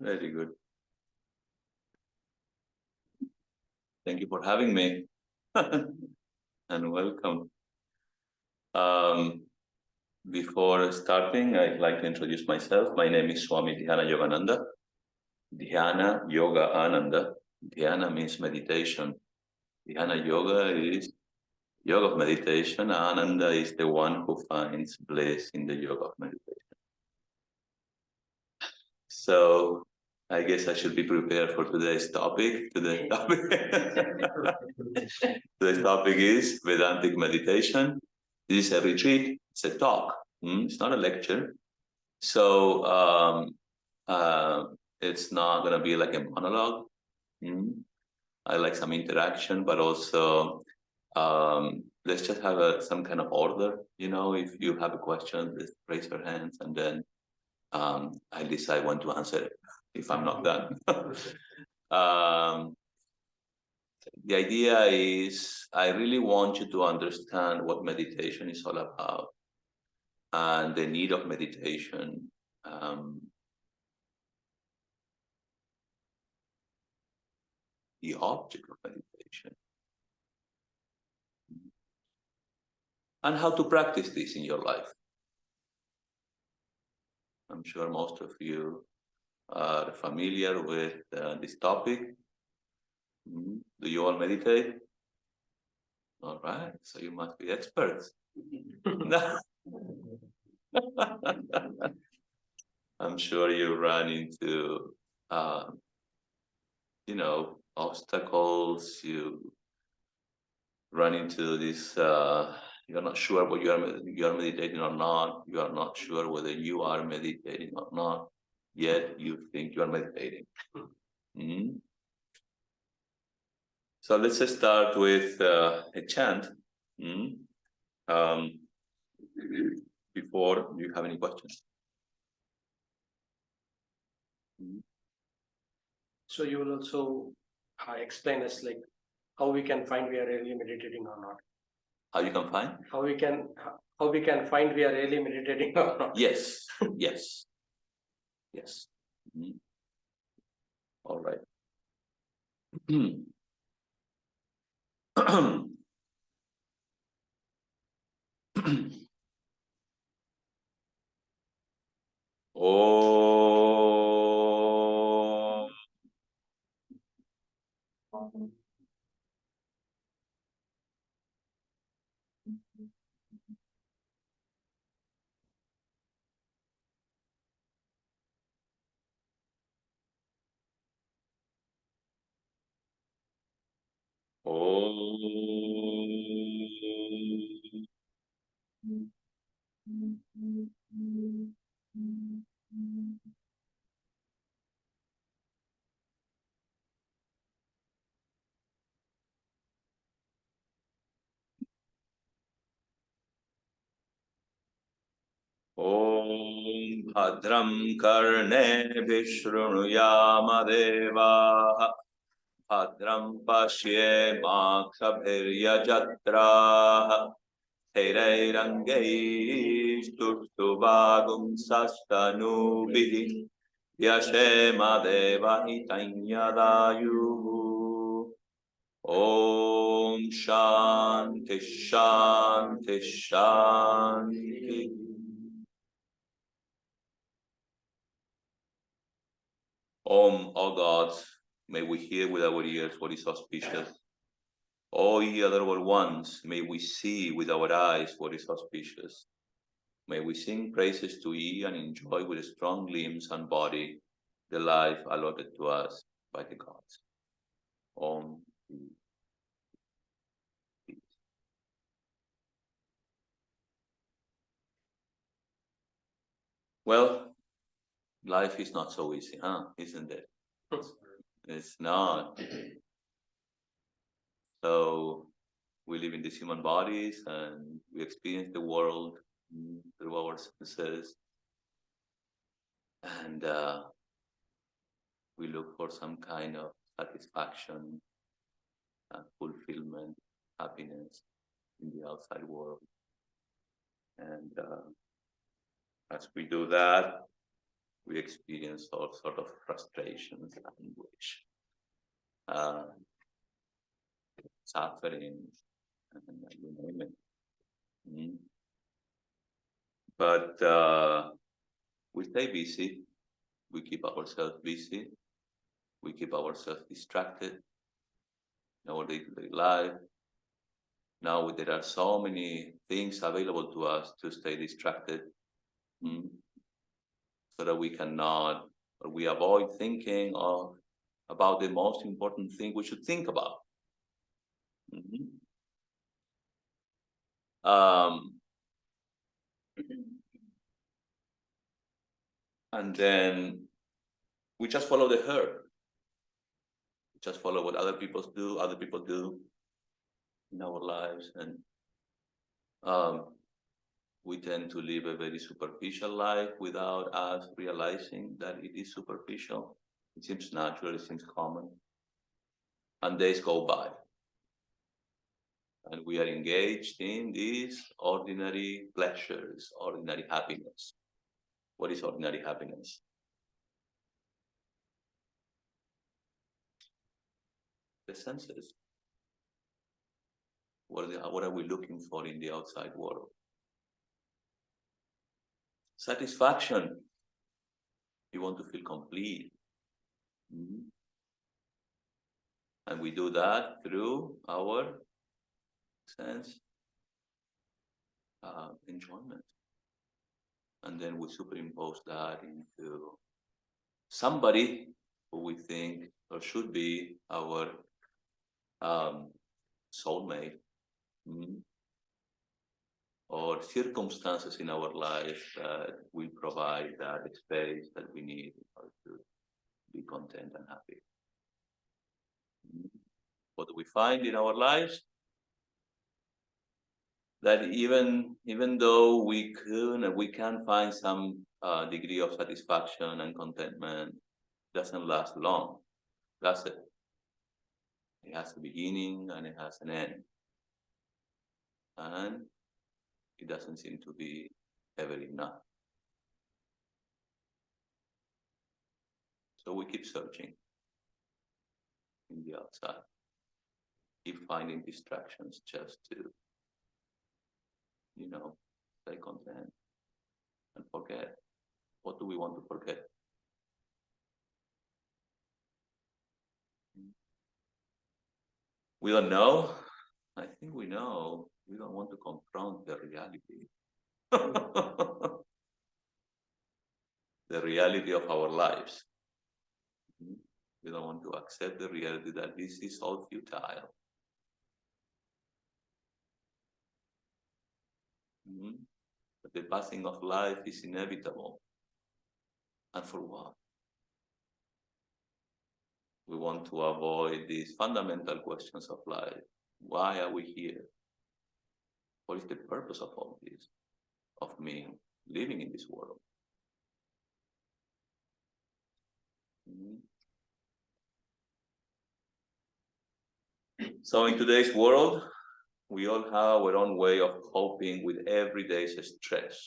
Very good. Thank you for having me and welcome. Before starting, I'd like to introduce myself. My name is Swami Dhyanayogananda. Dhyana Yoga Ananda. Dhyana means meditation. Dhyana Yoga is yoga of meditation. Ananda is the one who finds bliss in the yoga of meditation. So I guess I should be prepared for today's topic. Today's topic is Vedantic meditation. This is a retreat. It's a talk. It's not a lecture. So it's not going to be like a monologue. I like some interaction, but also let's just have some kind of order. If you have a question, just raise your hands, and then I decide when to answer it if I'm not done. The idea is I really want you to understand what meditation is all about and the need of meditation. The object of meditation. And how to practice this in your life. I'm sure most of you are familiar with this topic. Do you all meditate? All right, so you must be experts. I'm sure you run into, obstacles. You run into this. You're not sure what you are meditating or not. You are not sure whether you are meditating or not. Yet you think you are meditating. So let's just start with a chant. Before, do you have any questions? So you will also explain us like how we can find we are really meditating or not. How you can find? How we can find we are really meditating or not. Yes. All right. Om Bhadram Karne Vishrunuyama Deva Bhadram Pashye Makshabhirya Jatra Heireirangei Stutubagum Sastanubihi Yashema Deva Hitanyadayu Om Shanti Shanti Shanti. Om, all gods, may we hear with our ears what is auspicious. O ye adorable ones, may we see with our eyes what is auspicious. May we sing praises to ye and enjoy with strong limbs and body the life allotted to us by the gods. Om. Well, life is not so easy, isn't it? It's not. So we live in these human bodies and we experience the world through our senses. And we look for some kind of satisfaction, fulfillment, happiness in the outside world. And as we do that, we experience all sort of frustrations, anguish, suffering, and you name it. Mm. But we stay busy, we keep ourselves busy, we keep ourselves distracted in our day-to-day life. Now there are so many things available to us to stay distracted, so that we cannot, or we avoid thinking about the most important thing we should think about. And then we just follow the herd. We just follow what other people do in our lives, and we tend to live a very superficial life without us realizing that it is superficial. It seems natural, it seems common. And days go by. And we are engaged in these ordinary pleasures, ordinary happiness. What is ordinary happiness? The senses. What are we looking for in the outside world? Satisfaction. You want to feel complete. And we do that through our sense enjoyment. And then we superimpose that into somebody who we think or should be our soulmate, or circumstances in our life that will provide that space that we need in order to be content and happy. What do we find in our lives? That even though we can find some degree of satisfaction and contentment, doesn't last long, does it? It has a beginning and it has an end, and it doesn't seem to be ever enough. So we keep searching in the outside, keep finding distractions just to, stay content and forget. What do we want to forget? We don't know. I think we know. We don't want to confront the reality. The reality of our lives. We don't want to accept the reality that this is all futile. That the passing of life is inevitable. And for what? We want to avoid these fundamental questions of life. Why are we here? What is the purpose of all this? Of me living in this world? So in today's world, we all have our own way of coping with everyday stress,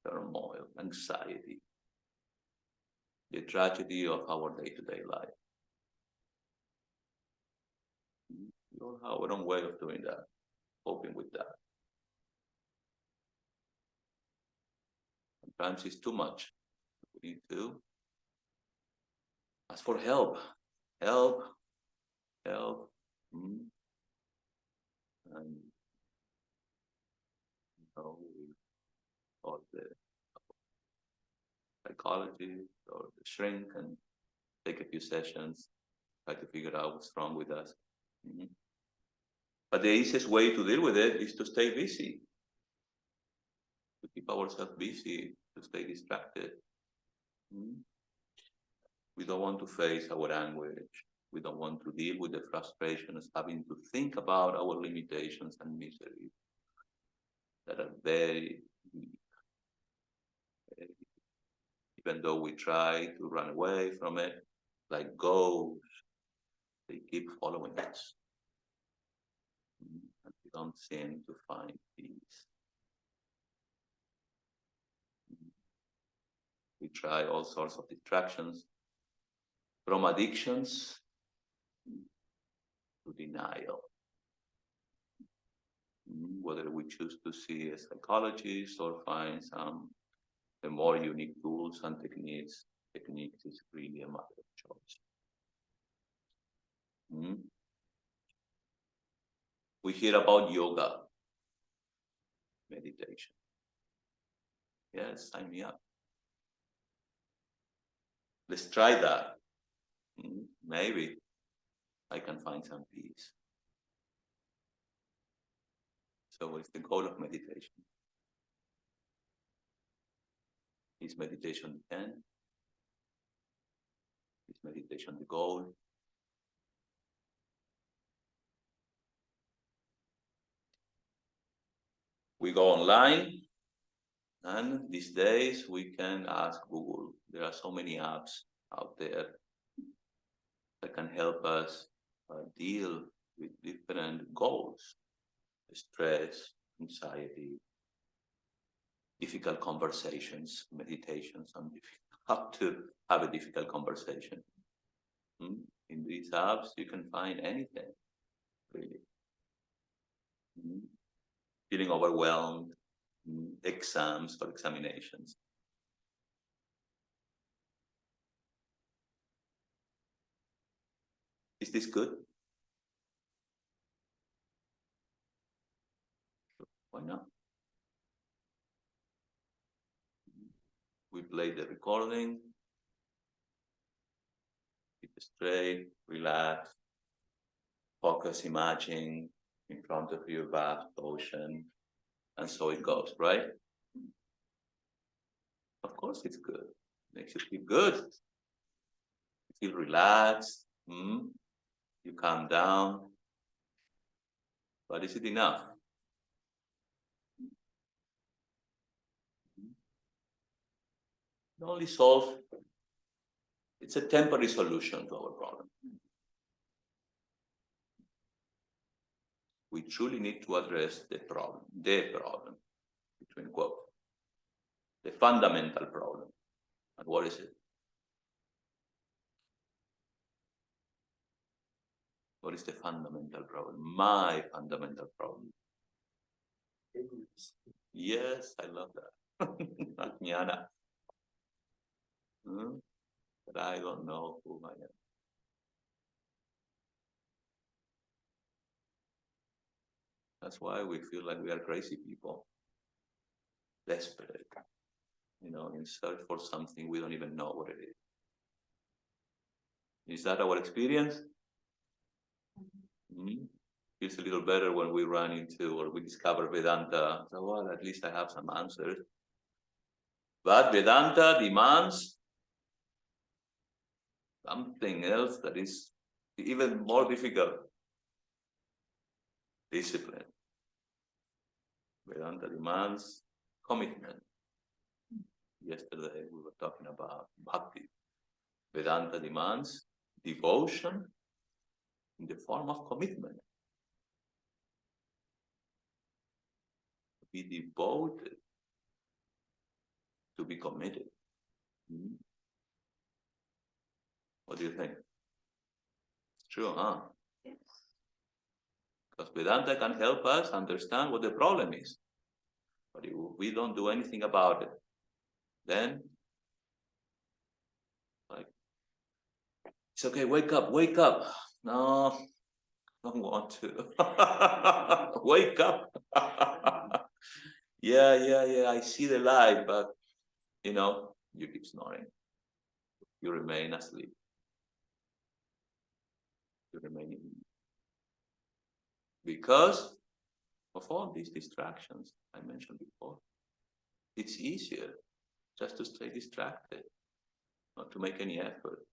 turmoil, anxiety, the tragedy of our day-to-day life. We all have our own way of doing that, coping with that. Sometimes it's too much. We need to ask for help. Help. And or the psychologist or the shrink and take a few sessions, try to figure out what's wrong with us. But the easiest way to deal with it is to stay busy, to keep ourselves busy, to stay distracted. We don't want to face our anguish. We don't want to deal with the frustrations, having to think about our limitations and miseries that are very deep. Even though we try to run away from it, like ghosts, they keep following us. And we don't seem to find peace. We try all sorts of distractions, from addictions to denial. Whether we choose to see a psychologist or find some the more unique tools and techniques is really a matter of choice. We hear about yoga, meditation. Yes, sign me up. Let's try that. Maybe I can find some peace. So what's the goal of meditation? Is meditation the end? Is meditation the goal? We go online, and these days we can ask Google. There are so many apps out there that can help us deal with different goals: stress, anxiety, difficult conversations, meditations, and how to have a difficult conversation. In these apps, you can find anything, really. Feeling overwhelmed, exams or examinations. Is this good? Why not? We play the recording, keep it straight, relax, focus, imagine in front of you a vast ocean, and so it goes, right? Of course it's good. Makes you feel good. You feel relaxed. You calm down. But is it enough? It only solves, it's a temporary solution to our problem. We truly need to address the problem, between quotes, the fundamental problem. And what is it? What is the fundamental problem? My fundamental problem. Yes, I love that. Ajnana. But I don't know who I am. That's why we feel like we are crazy people. Desperate. In search for something we don't even know what it is. Is that our experience? Feels a little better when we run into or we discover Vedanta. So, well, at least I have some answers. But Vedanta demands something else that is even more difficult. Discipline. Vedanta demands commitment. Yesterday we were talking about bhakti. Vedanta demands devotion in the form of commitment. To be devoted, to be committed. What do you think? It's true, huh? Yes. Because Vedanta can help us understand what the problem is. But if we don't do anything about it, then it's okay, wake up. No, I don't want to. Wake up. Yeah, I see the light, but you keep snoring. You remain asleep. You remain because of all these distractions I mentioned before. It's easier just to stay distracted, not to make any effort.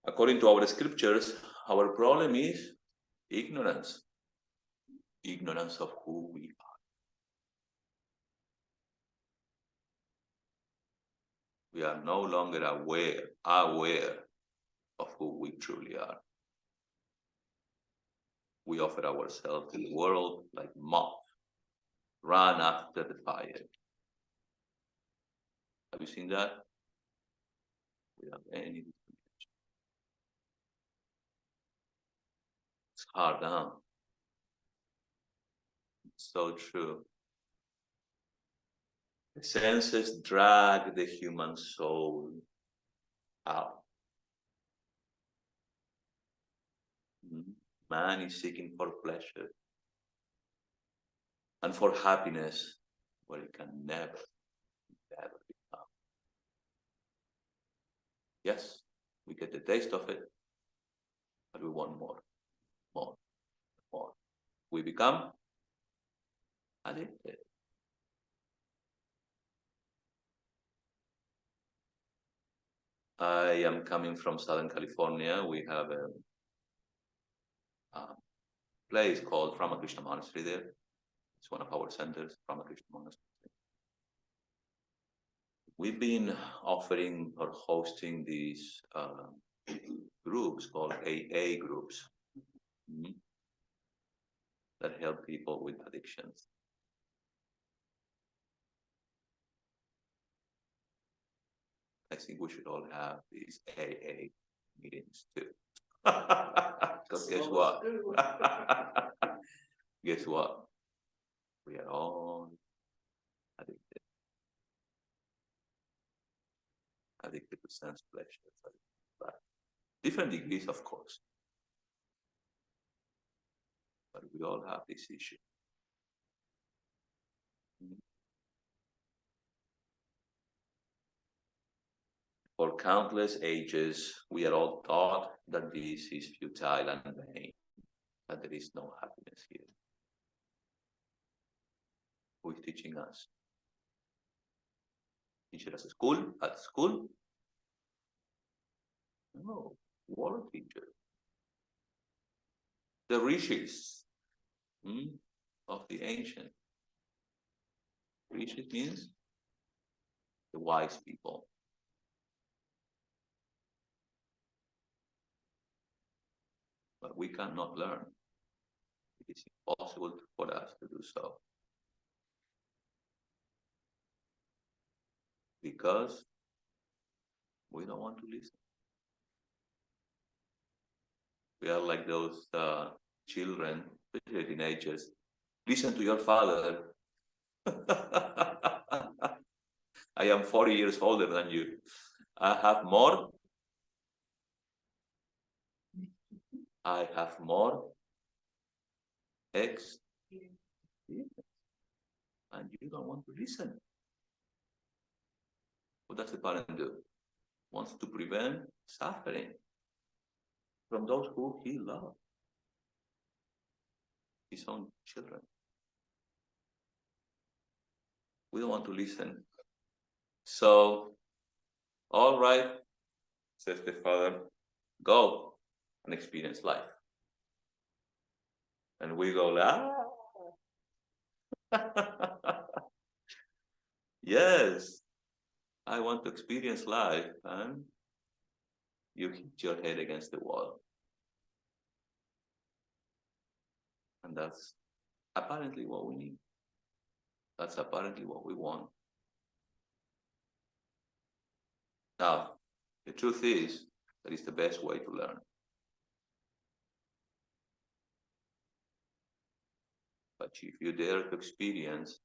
According to our scriptures, our problem is ignorance. Ignorance of who we are. We are no longer aware of who we truly are. We offer ourselves to the world like moths run after the fire. Have you seen that? Without any discrimination. It's hard, huh? It's so true. The senses drag the human soul out. Man is seeking for pleasure and for happiness where it can never become. Yes, we get the taste of it, but we want more, more, more. We become addicted. I am coming from Southern California. We have a place called Ramakrishna Monastery there. It's one of our centers, Ramakrishna Monastery. We've been offering or hosting these groups called AA groups that help people with addictions. I think we should all have these AA meetings too. Because guess what? Guess what? We are all addicted. Addicted to sense pleasures. Different degrees, of course. But we all have this issue. For countless ages, we are all taught that this is futile and vain, that there is no happiness here. Who is teaching us? Teacher at school? At school? No, world teacher. The rishis of the ancient. Rishis means the wise people. But we cannot learn. It is impossible for us to do so. Because we don't want to listen. We are like those children, especially teenagers. Listen to your father. I am 40 years older than you. I have more. I have more experience. And you don't want to listen. What does the parent do? Wants to prevent suffering from those who he loves, his own children. We don't want to listen. So, all right, says the father, go and experience life. And we go, yes, I want to experience life. And you hit your head against the wall. And that's apparently what we need. That's apparently what we want. Now, the truth is that it's the best way to learn. But if you dare to experience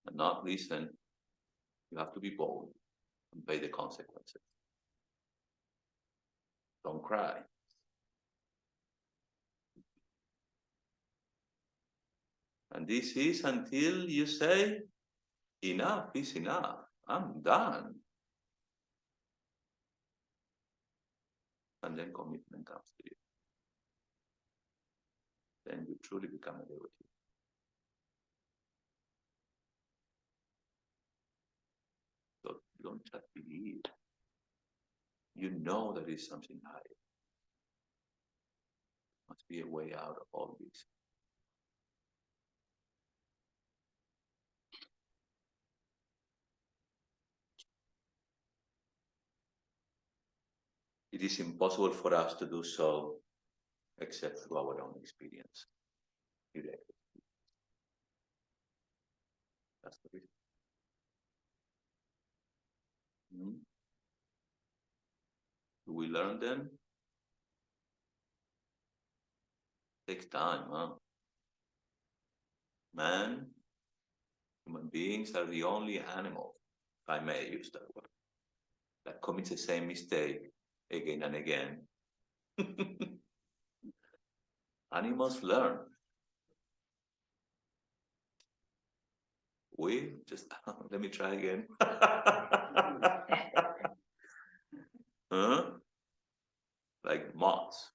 and not listen, you have to be bold and pay the consequences. Don't cry. And this is until you say, enough is enough. I'm done. And then commitment comes to you. Then you truly become a devotee. So don't just believe. You know there is something higher. Must be a way out of all this. It is impossible for us to do so except through our own experience. Directly. That's the reason. Hmm? Do we learn them? Takes time, huh? Man, human beings are the only animals, if I may use that word, that commits the same mistake again and again. Animals learn. We just, let me try again. Huh? Like moths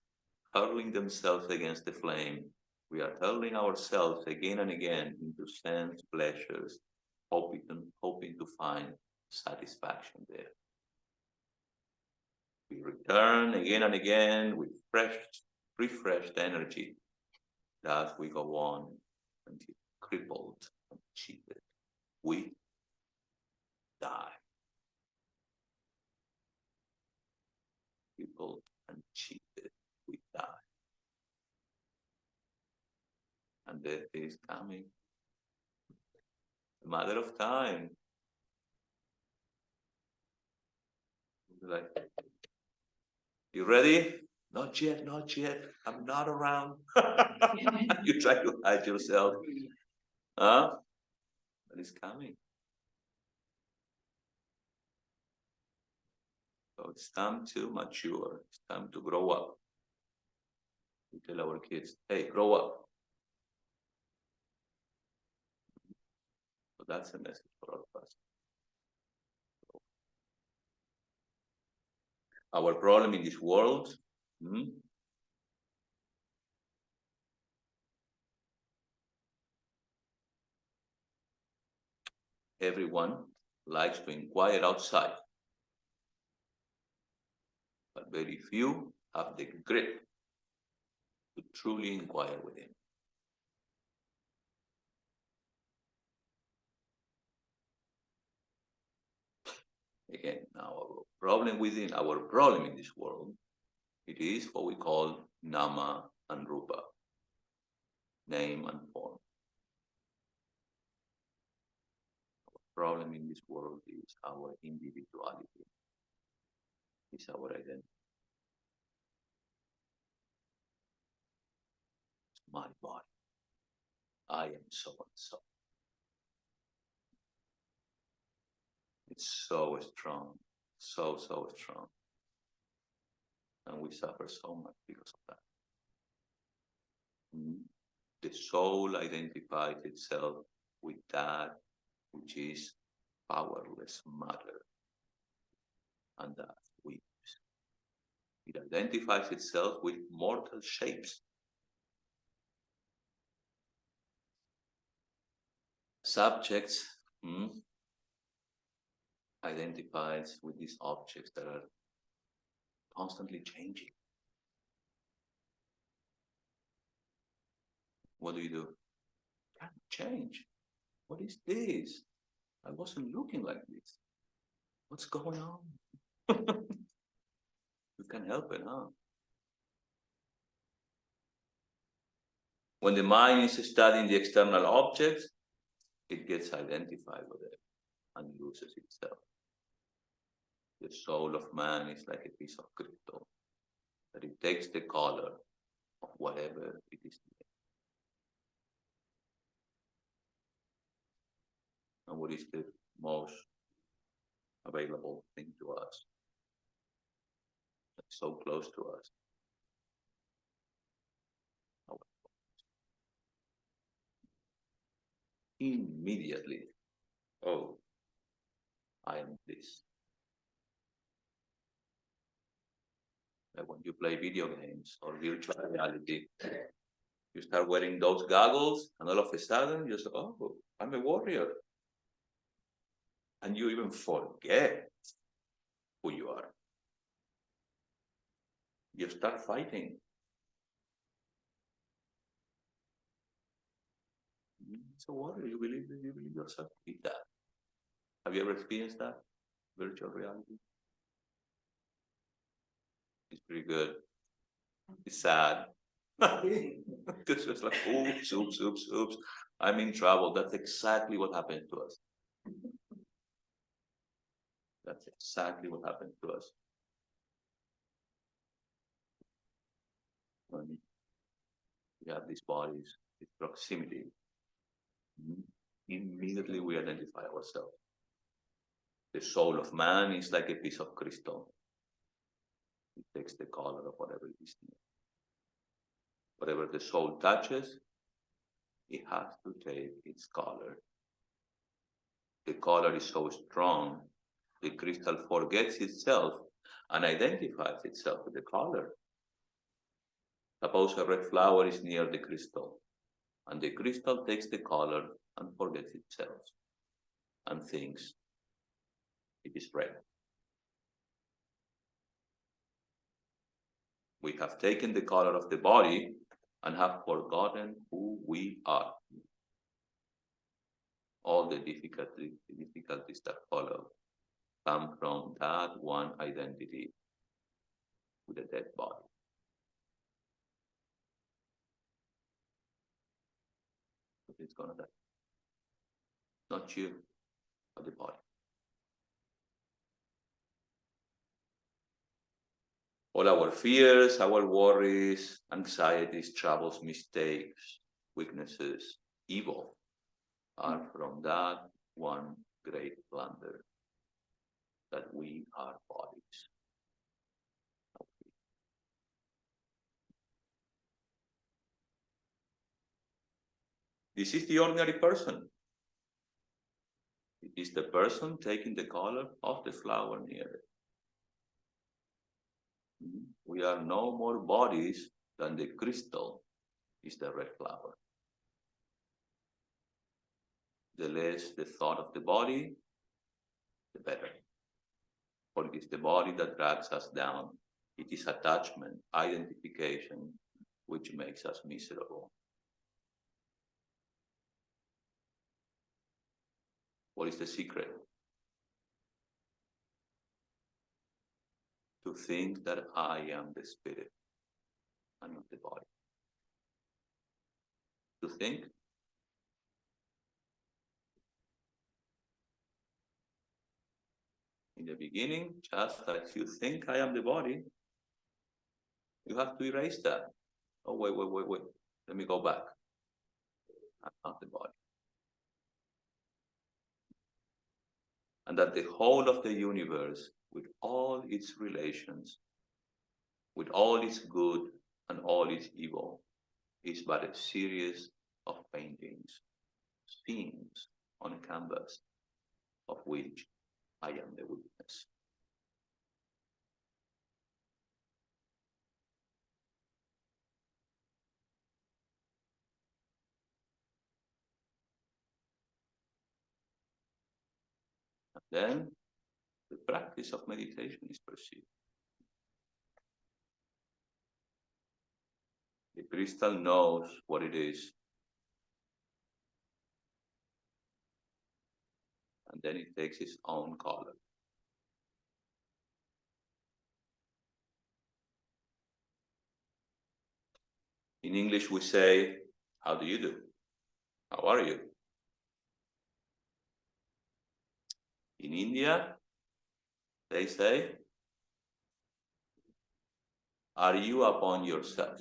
hurling themselves against the flame. We are hurling ourselves again and again into sense pleasures, hoping to find satisfaction there. We return again and again with refreshed energy. Thus we go on until crippled and cheated. We die. Crippled and cheated. We die. And death is coming. A matter of time. Like, you ready? Not yet, not yet. I'm not around. You try to hide yourself. Huh? But it's coming. So it's time to mature. It's time to grow up. We tell our kids, hey, grow up. So that's a message for all of us. Our problem in this world, everyone likes to inquire outside, but very few have the grit to truly inquire within. Again, now our problem in this world, it is what we call nama and rupa, name and form. Our problem in this world is our individuality, is our identity. It's my body. I am so and so. It's so strong, so strong. And we suffer so much because of that. The soul identifies itself with that which is powerless matter, and that weakness. It identifies itself with mortal shapes. Subjects identifies with these objects that are constantly changing. What do? Can't change. What is this? I wasn't looking like this. What's going on? You can't help it, huh? When the mind is studying the external objects, it gets identified with it and loses itself. The soul of man is like a piece of crystal, that it takes the color of whatever it is. And what is the most available thing to us? That's so close to us. Immediately, oh, I am this. Like when you play video games or virtual reality, you start wearing those goggles, and all of a sudden you say, oh, I'm a warrior. And you even forget who you are. You start fighting. It's a warrior. You believe yourself to be that. Have you ever experienced that? Virtual reality? It's pretty good. It's sad. It's just like, oops. I'm in trouble. That's exactly what happened to us. That's exactly what happened to us. When we have these bodies, this proximity, immediately we identify ourselves. The soul of man is like a piece of crystal. It takes the color of whatever it is near. Whatever the soul touches, it has to take its color. The color is so strong, the crystal forgets itself and identifies itself with the color. Suppose a red flower is near the crystal, and the crystal takes the color and forgets itself and thinks it is red. We have taken the color of the body and have forgotten who we are. All the difficulties that follow come from that one identity with a dead body. But it's gonna die. Not you, but the body. All our fears, our worries, anxieties, troubles, mistakes, weaknesses, evil are from that one great blunder that we are bodies. This is the ordinary person. It is the person taking the color of the flower near it. We are no more bodies than the crystal is the red flower. The less the thought of the body, the better. For it is the body that drags us down. It is attachment, identification, which makes us miserable. What is the secret? To think that I am the spirit and not the body. To think in the beginning, just as you think I am the body, you have to erase that. Oh, wait. Let me go back. I'm not the body. And that the whole of the universe, with all its relations, with all its good and all its evil, is but a series of paintings, scenes on a canvas, of which I am the witness. And then the practice of meditation is perceived. The crystal knows what it is, and then it takes its own color. In English, we say, how do you do? How are you? In India, they say, are you upon yourself?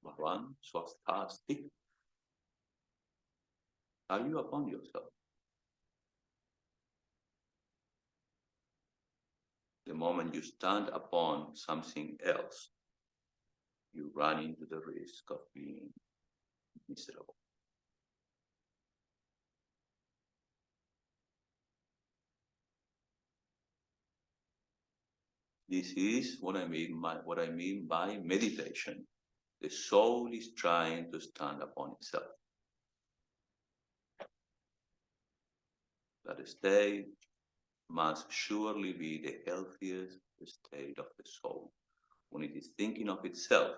Bhagavan swasthasti. Are you upon yourself? The moment you stand upon something else, you run into the risk of being miserable. This is what I mean by meditation. The soul is trying to stand upon itself. That state must surely be the healthiest state of the soul, when it is thinking of itself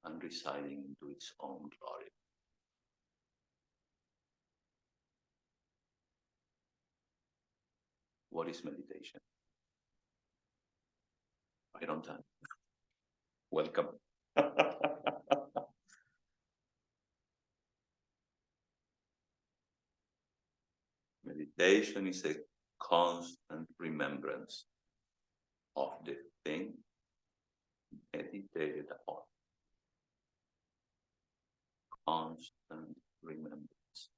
and residing into its own glory. What is meditation? Right on time. Welcome. Meditation is a constant remembrance of the thing meditated upon. Constant remembrance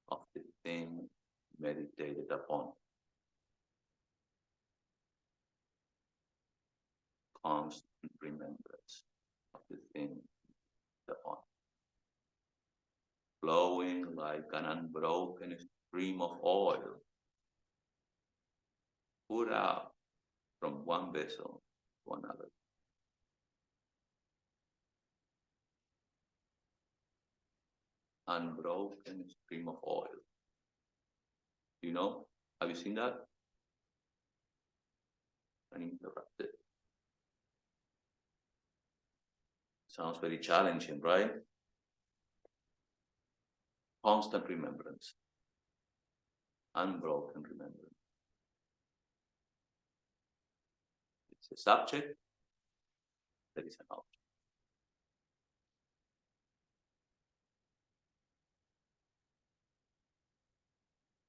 of the thing meditated upon. Constant remembrance of the thing upon. Flowing like an unbroken stream of oil, poured out from one vessel to another. Unbroken stream of oil. You know? Have you seen that? Uninterrupted. Sounds very challenging, right? Constant remembrance. Unbroken remembrance. It's a subject, there is an object.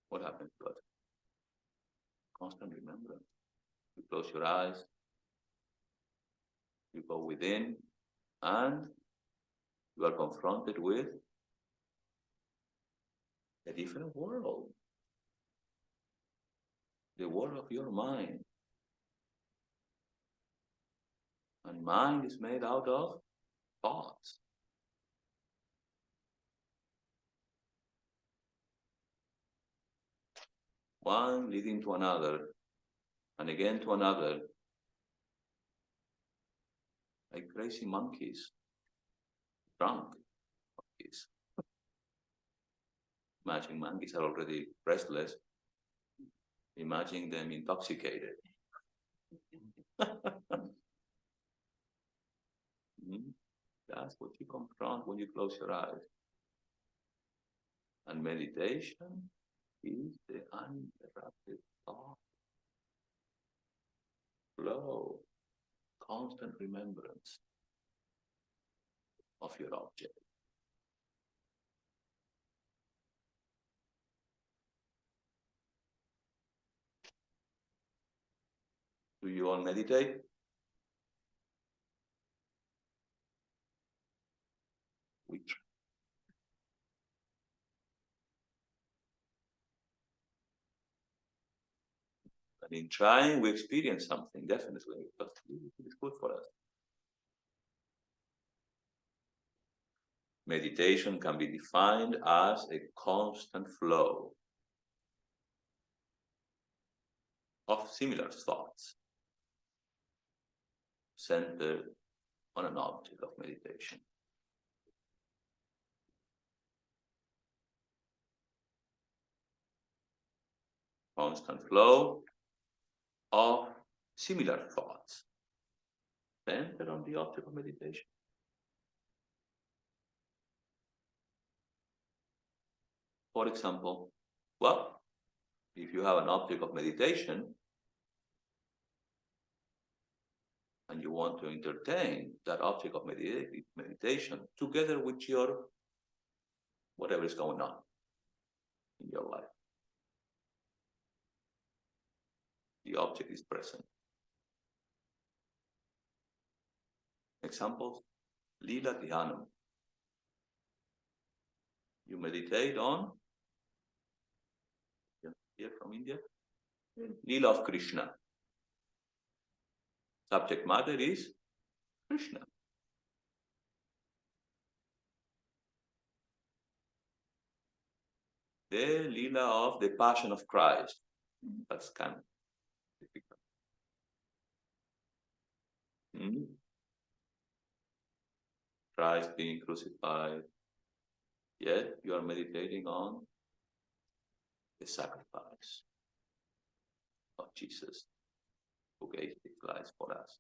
What happens to us? Constant remembrance. You close your eyes, you go within, and you are confronted with a different world. The world of your mind. And mind is made out of thoughts. One leading to another, and again to another, like crazy monkeys, drunk monkeys. Imagine monkeys are already restless. Imagine them intoxicated. That's what you confront when you close your eyes. And meditation is the uninterrupted thought flow, constant remembrance of your object. Do you all meditate? We try. And in trying, we experience something, definitely, but it's good for us. Meditation can be defined as a constant flow of similar thoughts centered on an object of meditation. Constant flow of similar thoughts centered on the object of meditation. For example, well, if you have an object of meditation and you want to entertain that object of meditation together with your whatever is going on in your life. The object is present. Examples, Lila Dhyanam. You meditate on, here from India, Lila of Krishna. Subject matter is Krishna. The Lila of the Passion of Christ. That's kind of difficult. Christ being crucified. Yet you are meditating on the sacrifice of Jesus, who gave his life for us.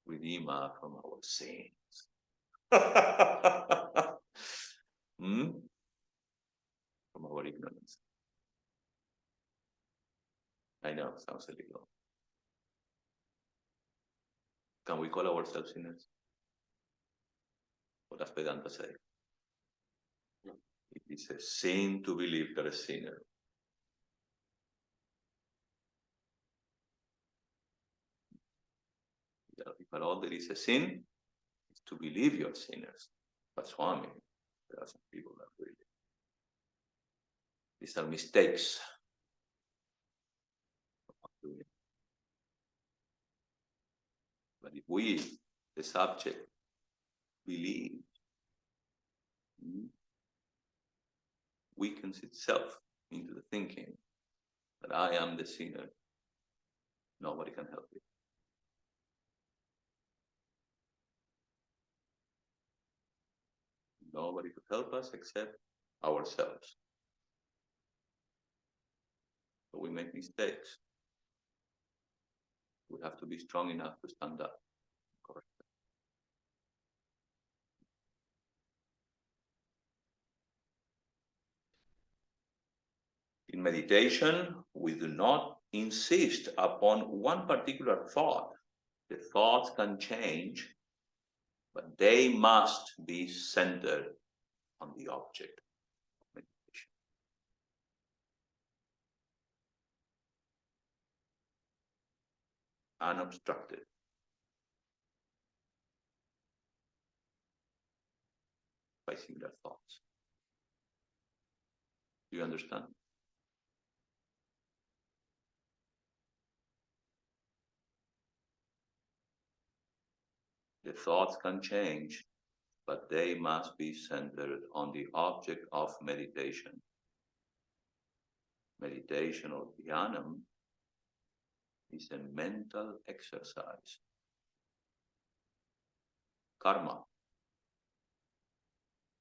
Redeemer from our sins. From our ignorance. I know, sounds illegal. Can we call ourselves sinners? What does Vedanta say? It is a sin to believe you're a sinner. If all there is a sin, it's to believe you're sinners. But Swami, there are some people that really. These are mistakes. But if we, the subject, believe, weakens itself into the thinking that I am the sinner, nobody can help you. Nobody could help us except ourselves. So we make mistakes. We have to be strong enough to stand up. Correct. In meditation, we do not insist upon one particular thought. The thoughts can change, but they must be centered on the object of meditation. Unobstructed. By similar thoughts. Do you understand? The thoughts can change, but they must be centered on the object of meditation. Meditation or dhyanam is a mental exercise. Karma,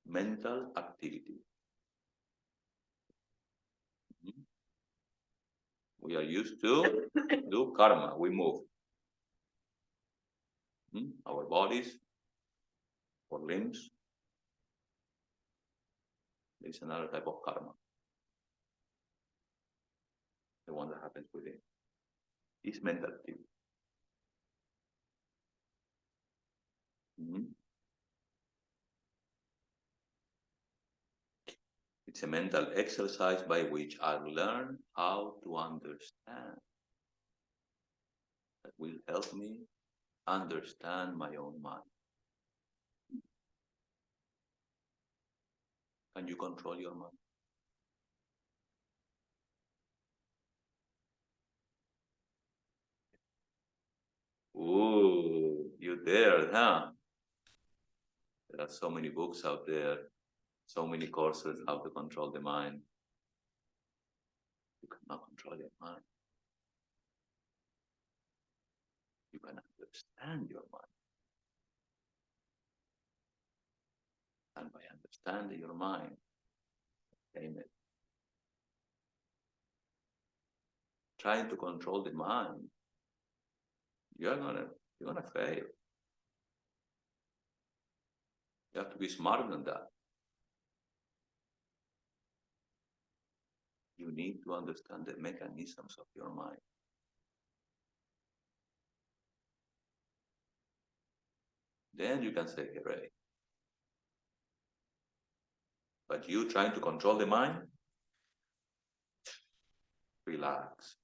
mental activity. We are used to do karma, we move. Our bodies, our limbs. There's another type of karma. The one that happens within. Is mental activity. It's a mental exercise by which I learn how to understand. That will help me understand my own mind. Can you control your mind? Ooh, you there, huh? There are so many books out there, so many courses how to control the mind. You cannot control your mind. You can understand your mind. And by understanding your mind, amen. Trying to control the mind, you're gonna fail. You have to be smarter than that. You need to understand the mechanisms of your mind. Then you can say hooray. But you trying to control the mind, relax.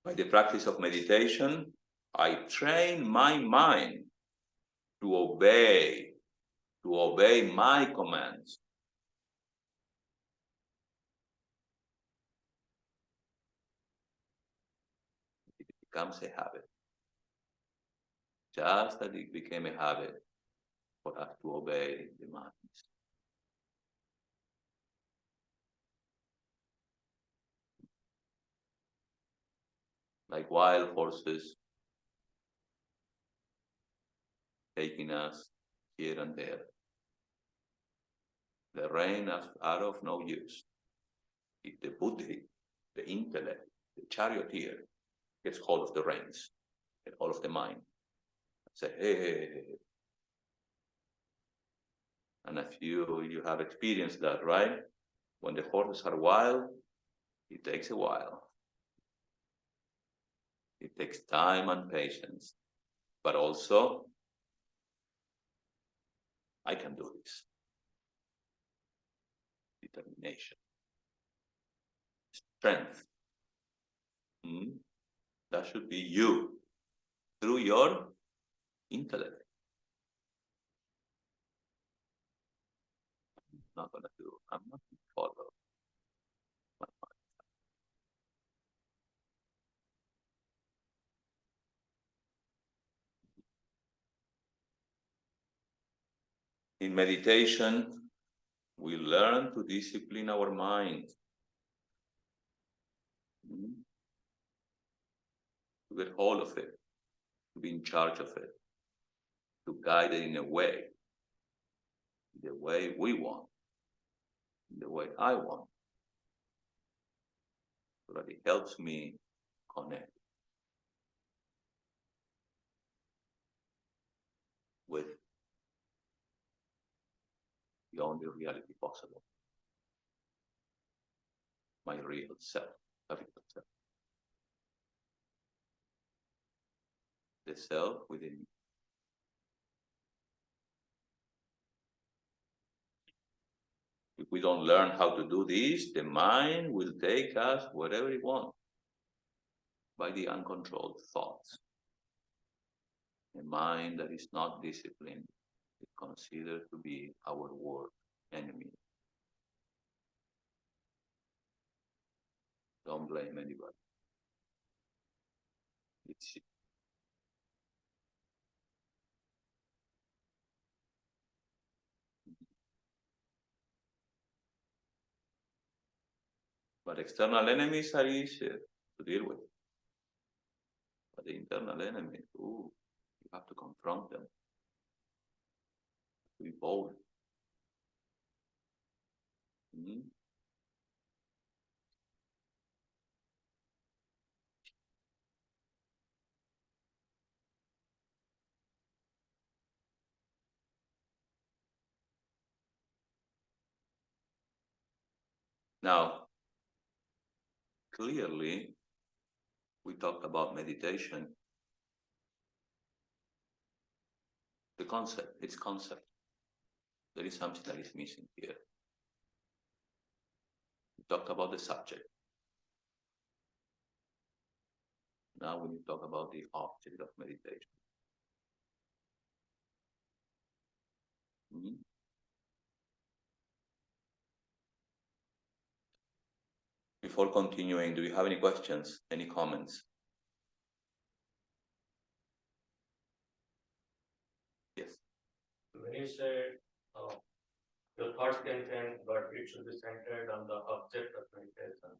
By the practice of meditation, I train my mind to obey my commands. It becomes a habit. Just as it became a habit for us to obey the minds. Like wild horses taking us here and there. The rein are of no use. If the buddhi, the intellect, the charioteer gets hold of the reins, get hold of the mind, say, hey, And if you have experienced that, right? When the horses are wild, it takes a while. It takes time and patience. But also, I can do this. Determination. Strength. That should be you through your intellect. I'm not going to follow my mind. In meditation, we learn to discipline our mind. To get hold of it, to be in charge of it, to guide it in a way, the way we want, the way I want, so that it helps me connect with the only reality possible, my real self, capital self, the self within me. If we don't learn how to do this, the mind will take us wherever it wants by the uncontrolled thoughts. A mind that is not disciplined is considered to be our worst enemy. Don't blame anybody. It's But external enemies are easier to deal with. But the internal enemy, you have to confront them. To be bold. Now, clearly, we talked about meditation. The concept, its concept. There is something that is missing here. We talked about the subject. Now we need to talk about the object of meditation. Before continuing, do you have any questions, any comments? Yes. When you say your thoughts can change, but it should be centered on the object of meditation.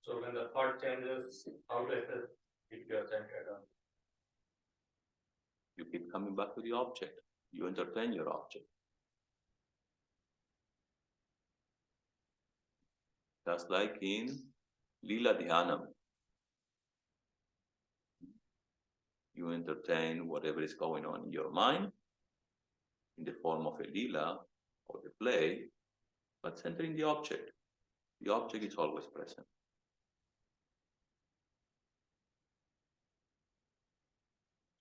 So when the thought changes, how to assess if you are centered on? You keep coming back to the object. You entertain your object. Just like in Lila Dhyanam. You entertain whatever is going on in your mind in the form of a lila or the play, but centering the object. The object is always present.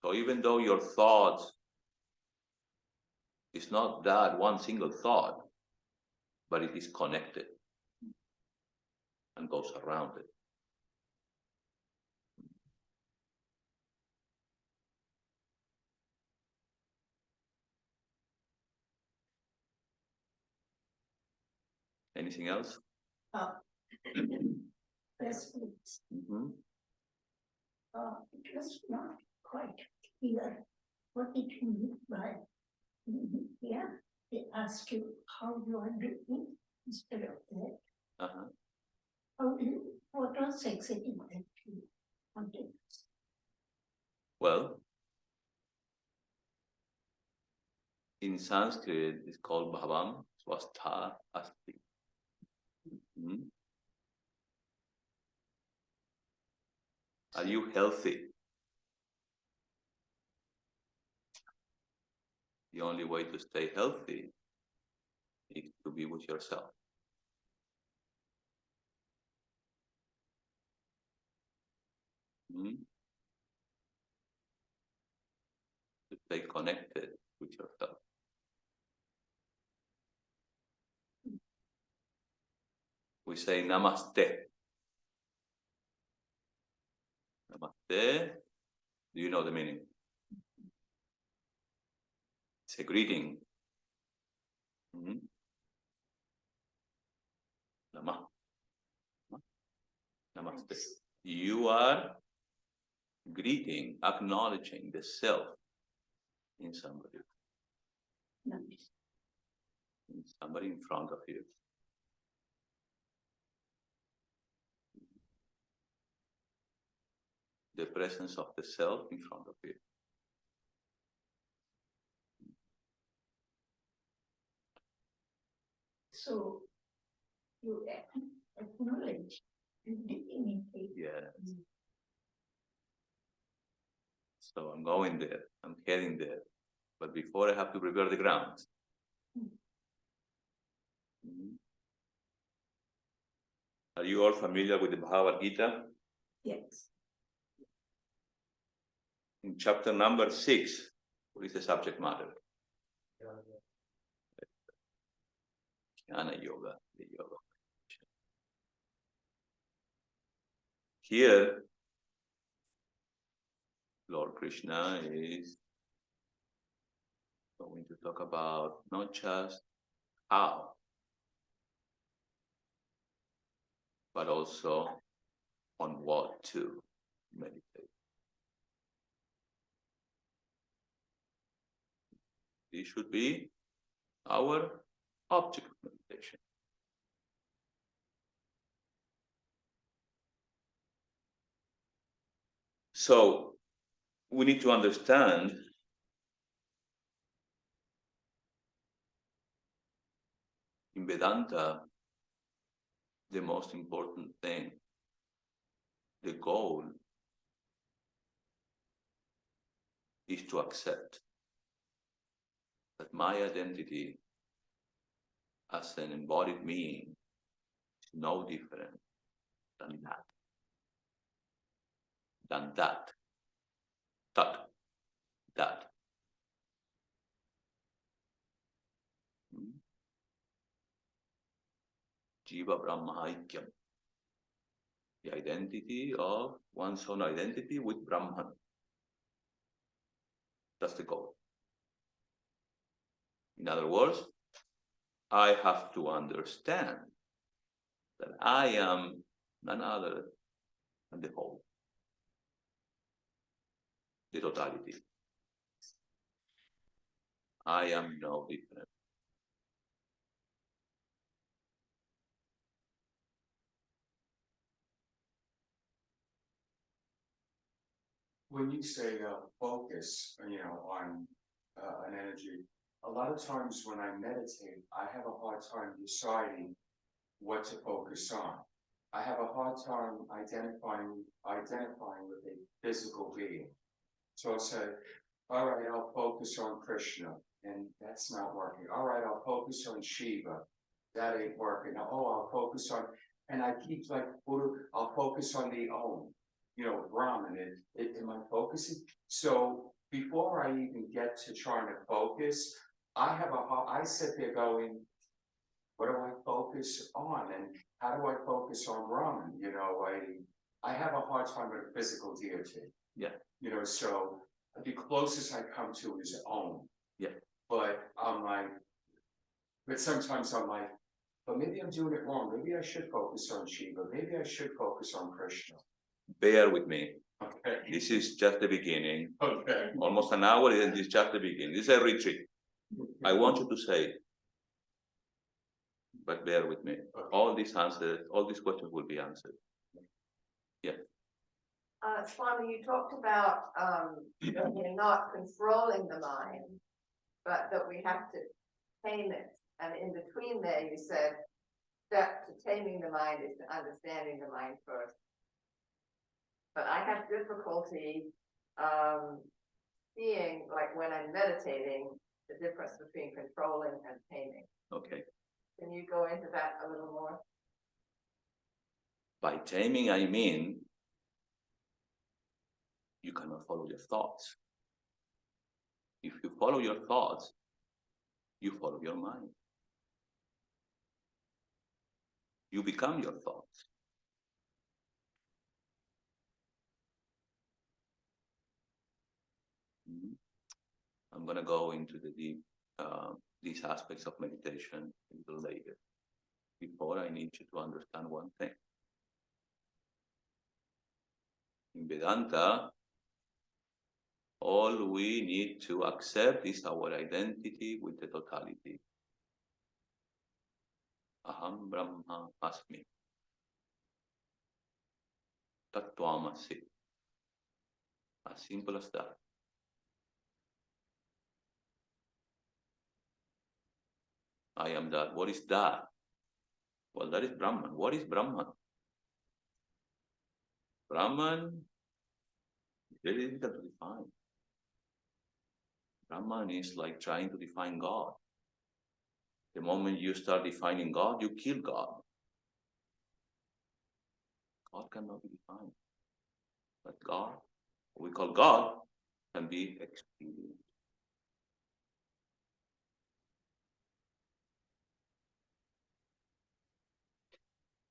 So even though your thoughts is not that one single thought, but it is connected and goes around it. Anything else? Yes, please. It was not quite clear what it means by they ask you how you are doing instead of that. What was exactly that you wanted? Well, in Sanskrit, it's called bhavam swastha asti. Are you healthy? The only way to stay healthy is to be with yourself. To stay connected with yourself. We say namaste. Namaste. Do you know the meaning? It's a greeting. Nama. Namaste. You are greeting, acknowledging the self in somebody. In somebody in front of you. The presence of the self in front of you. So you acknowledge and dignity. Yes. So I'm going there. I'm heading there. But before I have to prepare the ground. Are you all familiar with the Bhagavad Gita? Yes. In chapter number 6, what is the subject matter? Dhyanayoga, the yoga. Here, Lord Krishna is going to talk about not just how, but also on what to meditate. This should be our object of meditation. So we need to understand in Vedanta the most important thing, the goal is to accept that my identity as an embodied being is no different than that. That. Jiva Brahma Aikyam. The identity of one's own identity with Brahman. That's the goal. In other words, I have to understand that I am none other than the whole, the totality. I am no different. When you say focus, on an energy, a lot of times when I meditate, I have a hard time deciding what to focus on. I have a hard time identifying with a physical being. So I'll say, all right, I'll focus on Krishna, and that's not working. All right, I'll focus on Shiva, that ain't working. I'll focus on, and I keep like, I'll focus on the Om, Brahman, am I focusing? So before I even get to trying to focus, I sit there going, what do I focus on? And how do I focus on Brahman? I have a hard time with physical deity. Yeah. So the closest I come to is Om. Yeah. But sometimes I'm like, but maybe I'm doing it wrong. Maybe I should focus on Shiva. Maybe I should focus on Krishna. Bear with me. Okay. This is just the beginning. Okay. Almost an hour, and this is just the beginning. This is a retreat. I want you to say, but bear with me. Okay. All these questions will be answered. Yeah. Swami, you talked about not controlling the mind, but that we have to tame it. And in between there, you said step to taming the mind is to understanding the mind first. But I have difficulty seeing, like when I'm meditating, the difference between controlling and taming. Okay. Can you go into that a little more? By taming, I mean you cannot follow your thoughts. If you follow your thoughts, you follow your mind. You become your thoughts. I'm going to go into the deep, these aspects of meditation a little later. Before, I need you to understand one thing. In Vedanta, all we need to accept is our identity with the totality. Aham Brahma Asmi. Tattvamasi. As simple as that. I am that. What is that? Well, that is Brahman. What is Brahman? Brahman is very difficult to define. Brahman is like trying to define God. The moment you start defining God, you kill God. God cannot be defined. But God, what we call God, can be experienced.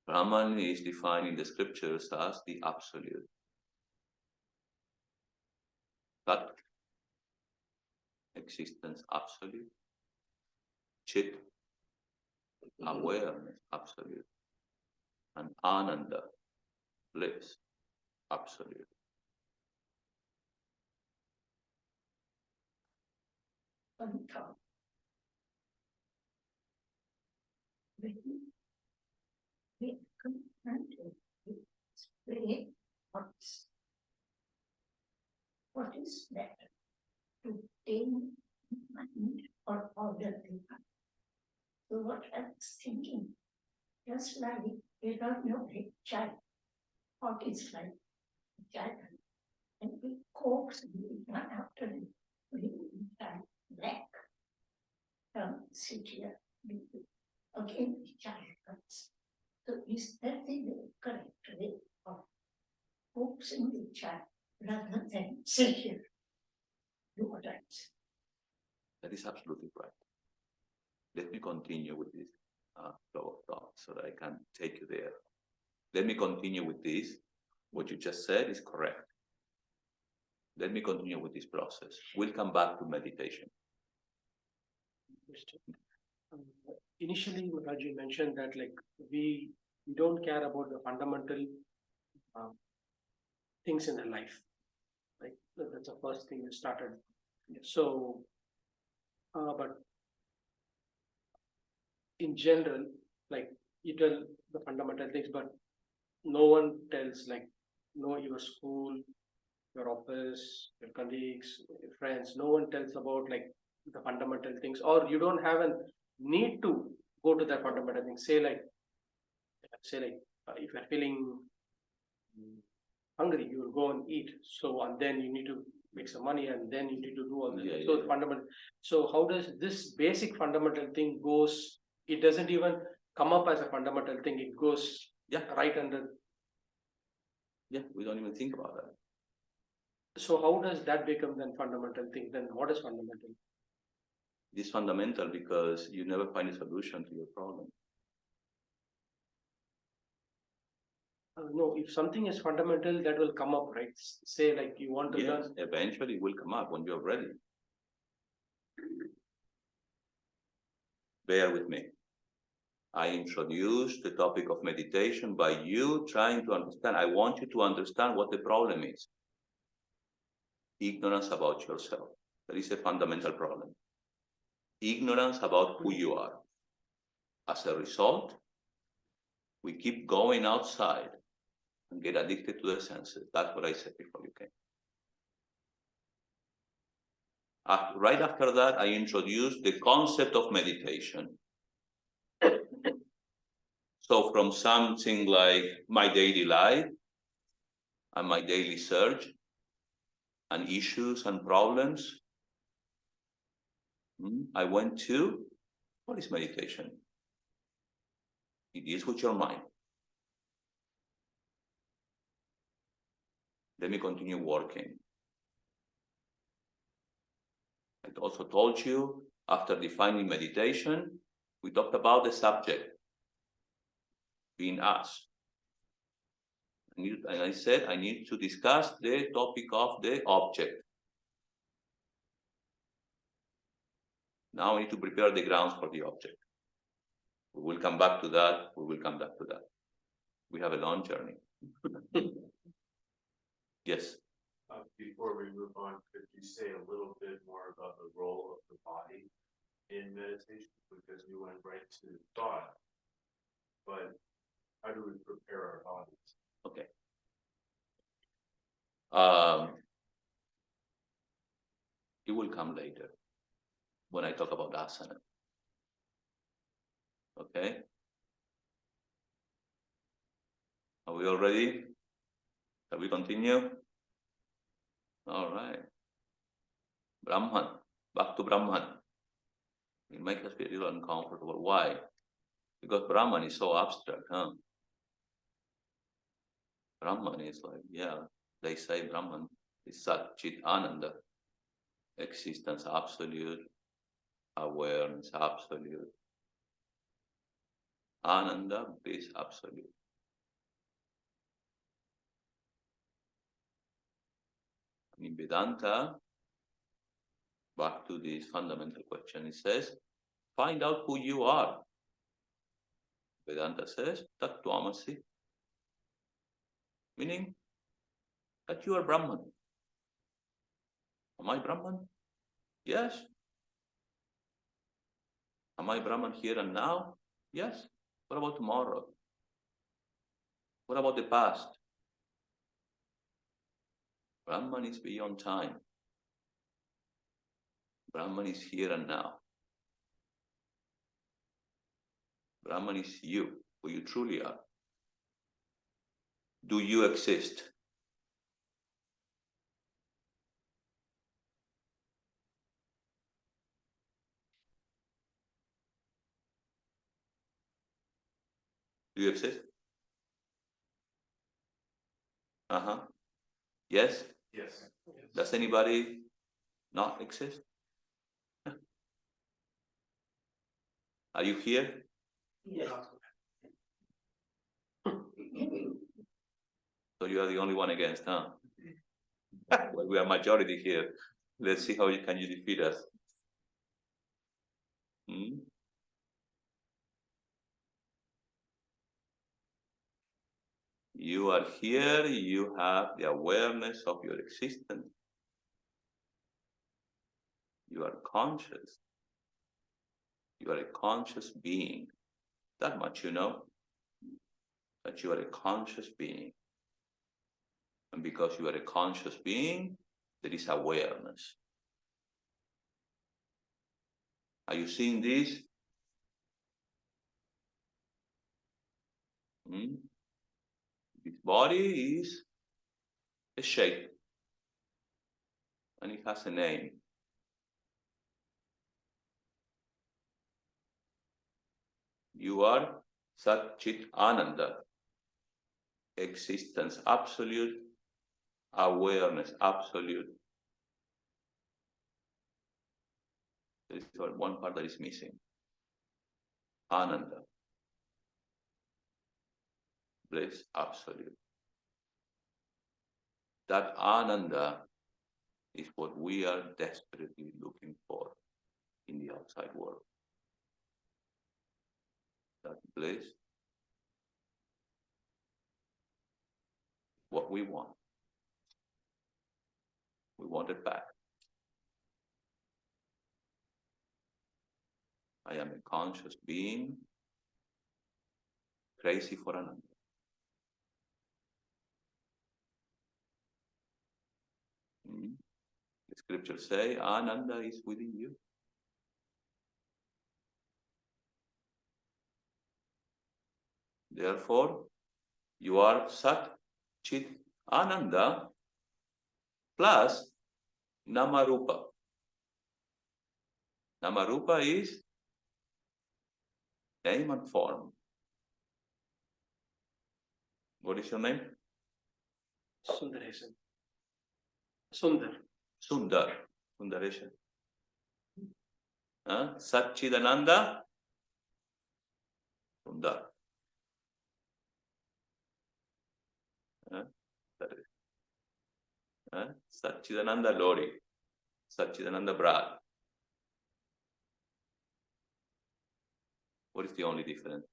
Brahman is defined in the scriptures as the absolute. That existence absolute. Chit, awareness absolute. And Ananda, bliss absolute. One thought. When we confronted with spirit thoughts, what is better, to tame mind or order the mind? So what I was thinking, just like we don't know a child, what is like a child, and we coax one after the child back, sit here, again the child comes. So is that the correct way of coaxing the child rather than sit here, do what I say? That is absolutely right. Let me continue with this flow of thought so that I can take you there. Let me continue with this. What you just said is correct. Let me continue with this process. We'll come back to meditation. Initially, Maharaj mentioned that like we don't care about the fundamental things in the life. Like that's the first thing we started. So, but in general, like you tell the fundamental things, but no one tells like know your school, your office, your colleagues, your friends. No one tells about like the fundamental things, or you don't have a need to go to that fundamental thing. Say like if you're feeling hungry, you will go and eat. So and then you need to make some money, and then you need to do all this. Fundamental. So how does this basic fundamental thing goes? It doesn't even come up as a fundamental thing. It goes right under. Yeah, we don't even think about that. So how does that become then fundamental thing? Then what is fundamental? It is fundamental because you never find a solution to your problem. No, if something is fundamental, that will come up, right? Say like you want to learn. Eventually it will come up when you're ready. Bear with me. I introduced the topic of meditation by you trying to understand. I want you to understand what the problem is. Ignorance about yourself. That is a fundamental problem. Ignorance about who you are. As a result, we keep going outside and get addicted to the senses. That's what I said before you came. Right after that, I introduced the concept of meditation. So from something like my daily life and my daily search and issues and problems, I went to, what is meditation? It is with your mind. Let me continue working. I also told you, after defining meditation, we talked about the subject being us. And I said I need to discuss the topic of the object. Now I need to prepare the grounds for the object. We will come back to that. We will come back to that. We have a long journey. Yes. Before we move on, could you say a little bit more about the role of the body in meditation? Because you went right to thought, but how do we prepare our bodies? Okay. It will come later when I talk about asana. Okay. Are we all ready? Shall we continue? All right. Brahman. Back to Brahman. It makes us feel a little uncomfortable. Why? Because Brahman is so abstract, huh? Brahman is like, yeah, they say Brahman is Sat Chit Ananda. Existence absolute, awareness absolute. Ananda is absolute. In Vedanta, back to this fundamental question, it says, find out who you are. Vedanta says, Tattvamasi, meaning that you are Brahman. Am I Brahman? Yes. Am I Brahman here and now? Yes. What about tomorrow? What about the past? Brahman is beyond time. Brahman is here and now. Brahman is you, who you truly are. Do you exist? Do you exist? Uh-huh. Yes? Yes. Does anybody not exist? Are you here? Yes. So you are the only one against, huh? Well, we are majority here. Let's see how you can defeat us. Hmm? You are here, you have the awareness of your existence. You are conscious. You are a conscious being. That much you know, that you are a conscious being. And because you are a conscious being, there is awareness. Are you seeing this? Hmm? This body is a shape, and it has a name. You are Sat Chit Ananda, existence absolute, awareness absolute. There is one part that is missing. Ananda, bliss absolute. That Ananda is what we are desperately looking for in the outside world. That bliss, what we want. We want it back. I am a conscious being, crazy for Ananda. The scriptures say Ananda is within you. Therefore, you are Sat Chit Ananda plus Namarupa. Namarupa is name and form. What is your name? Sundaresan. Sundar. Sundar. Sundaresan. Satchidananda. Sundar. That is. Satchidananda Lori. Satchidananda Brad. What is the only difference?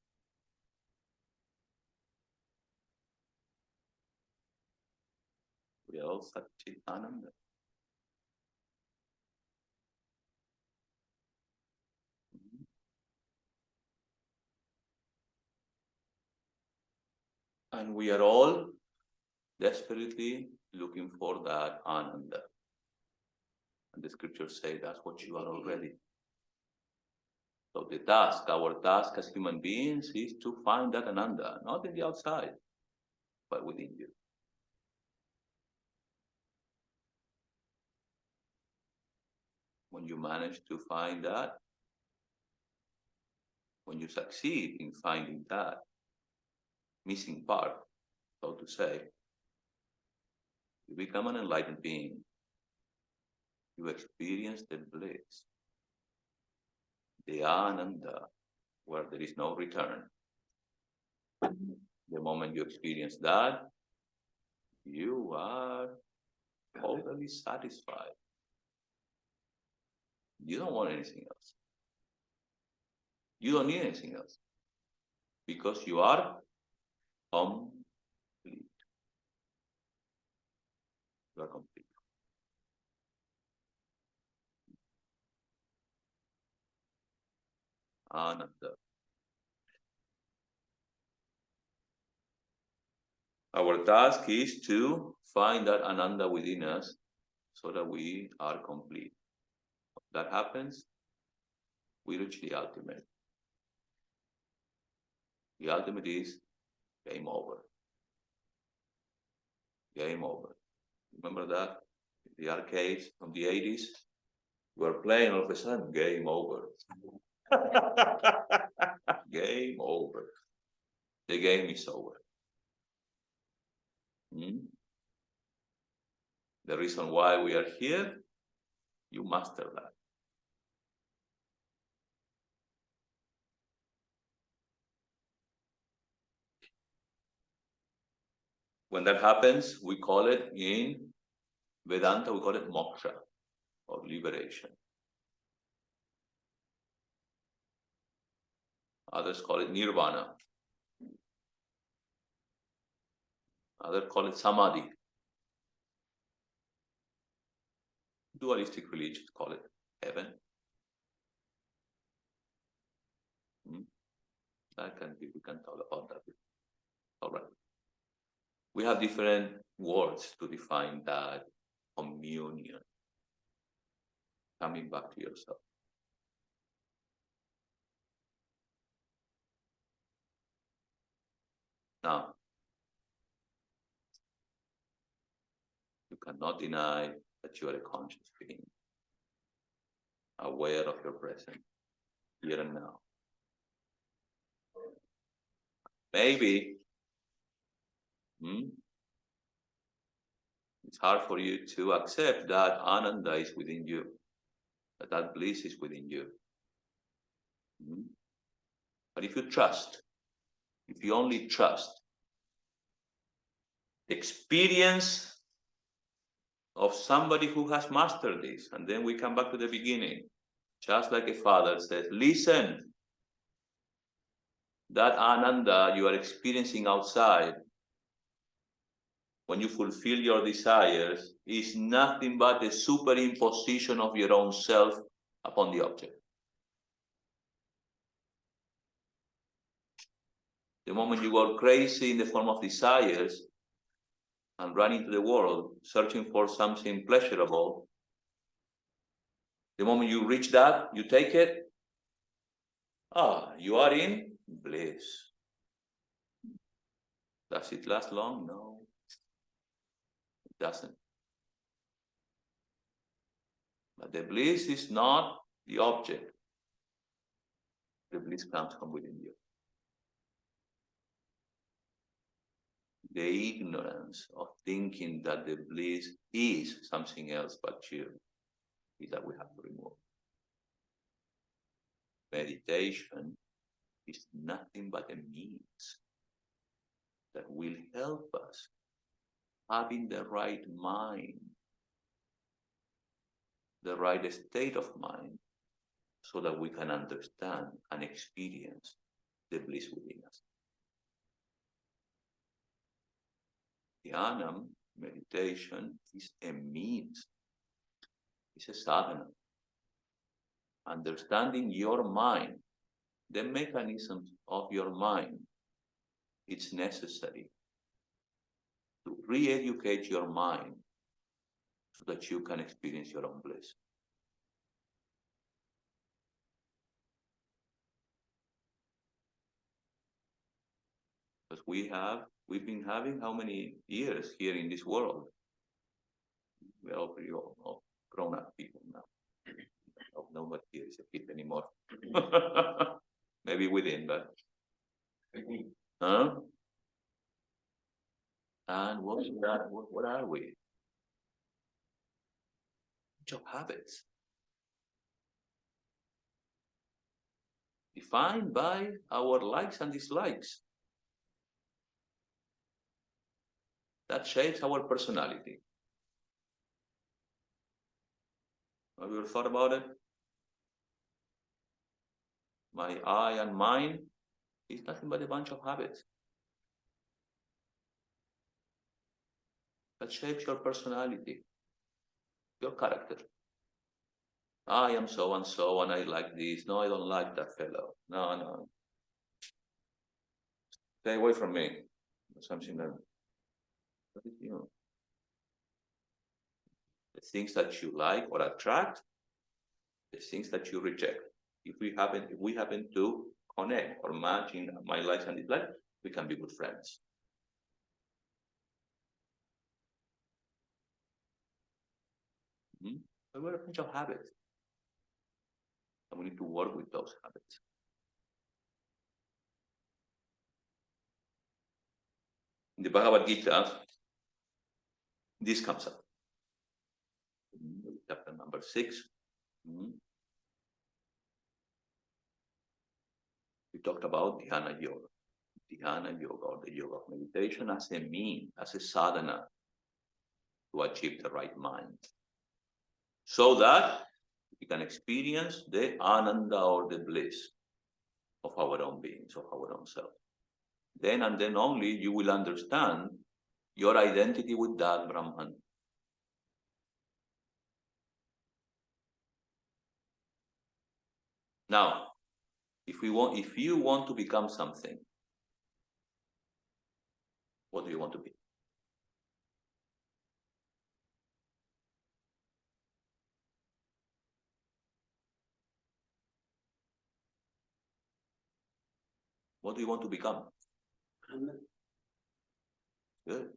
We are all Satchidananda. And we are all desperately looking for that Ananda. And the scriptures say that's what you are already. So the task, our task as human beings is to find that Ananda, not in the outside, but within you. When you manage to find that, when you succeed in finding that missing part, so to say, you become an enlightened being. You experience the bliss, the Ananda, where there is no return. The moment you experience that, you are totally satisfied. You don't want anything else. You don't need anything else. Because you are complete. You are complete. Ananda. Our task is to find that Ananda within us so that we are complete. If that happens, we reach the ultimate. The ultimate is game over. Game over. Remember that? The arcades from the 80s? You are playing, all of a sudden, game over. Game over. The game is over. The reason why we are here, you master that. When that happens, we call it in Vedanta, we call it moksha, or liberation. Others call it nirvana. Others call it samadhi. Dualistic religions call it heaven. We can talk about that. All right. We have different words to define that communion. Coming back to yourself. Now, you cannot deny that you are a conscious being, aware of your presence, here and now. Maybe it's hard for you to accept that Ananda is within you, that bliss is within you. But if you trust, if you only trust, experience of somebody who has mastered this, and then we come back to the beginning, just like a father says, listen, that Ananda you are experiencing outside, when you fulfill your desires, is nothing but a superimposition of your own self upon the object. The moment you go crazy in the form of desires and run into the world searching for something pleasurable, the moment you reach that, you take it, you are in bliss. Does it last long? No, it doesn't. But the bliss is not the object. The bliss comes from within you. the ignorance of thinking that the bliss is something else but you, is that we have to remove. Meditation is nothing but a means that will help us having the right mind, the right state of mind, so that we can understand and experience the bliss within us. Dhyana, meditation, is a means, it's a sadhana. Understanding your mind, the mechanisms of your mind, it's necessary to re-educate your mind so that you can experience your own bliss. Because we've been having how many years here in this world? We're all pretty all grown-up people now. Nobody here is a kid anymore. Maybe within, but huh? And what are we? Bunch of habits defined by our likes and dislikes that shapes our personality. Have you ever thought about it? My I and mine is nothing but a bunch of habits that shapes your personality, your character. I am so and so, and I like this. No, I don't like that fellow. No. Stay away from me. Something that, you know, the things that you like or attract, the things that you reject. If we happen to connect or match in my likes and dislikes, we can be good friends. But we're a bunch of habits, and we need to work with those habits. In the Bhagavad Gita, this comes up. Chapter number 6. We talked about Dhyana Yoga. Dhyana Yoga, or the yoga of meditation, as a means, as a sadhana to achieve the right mind, so that we can experience the ananda, or the bliss of our own beings, of our own self. Then and then only you will understand your identity with that Brahman. Now, if you want to become something, what do you want to be? What do you want to become? Good.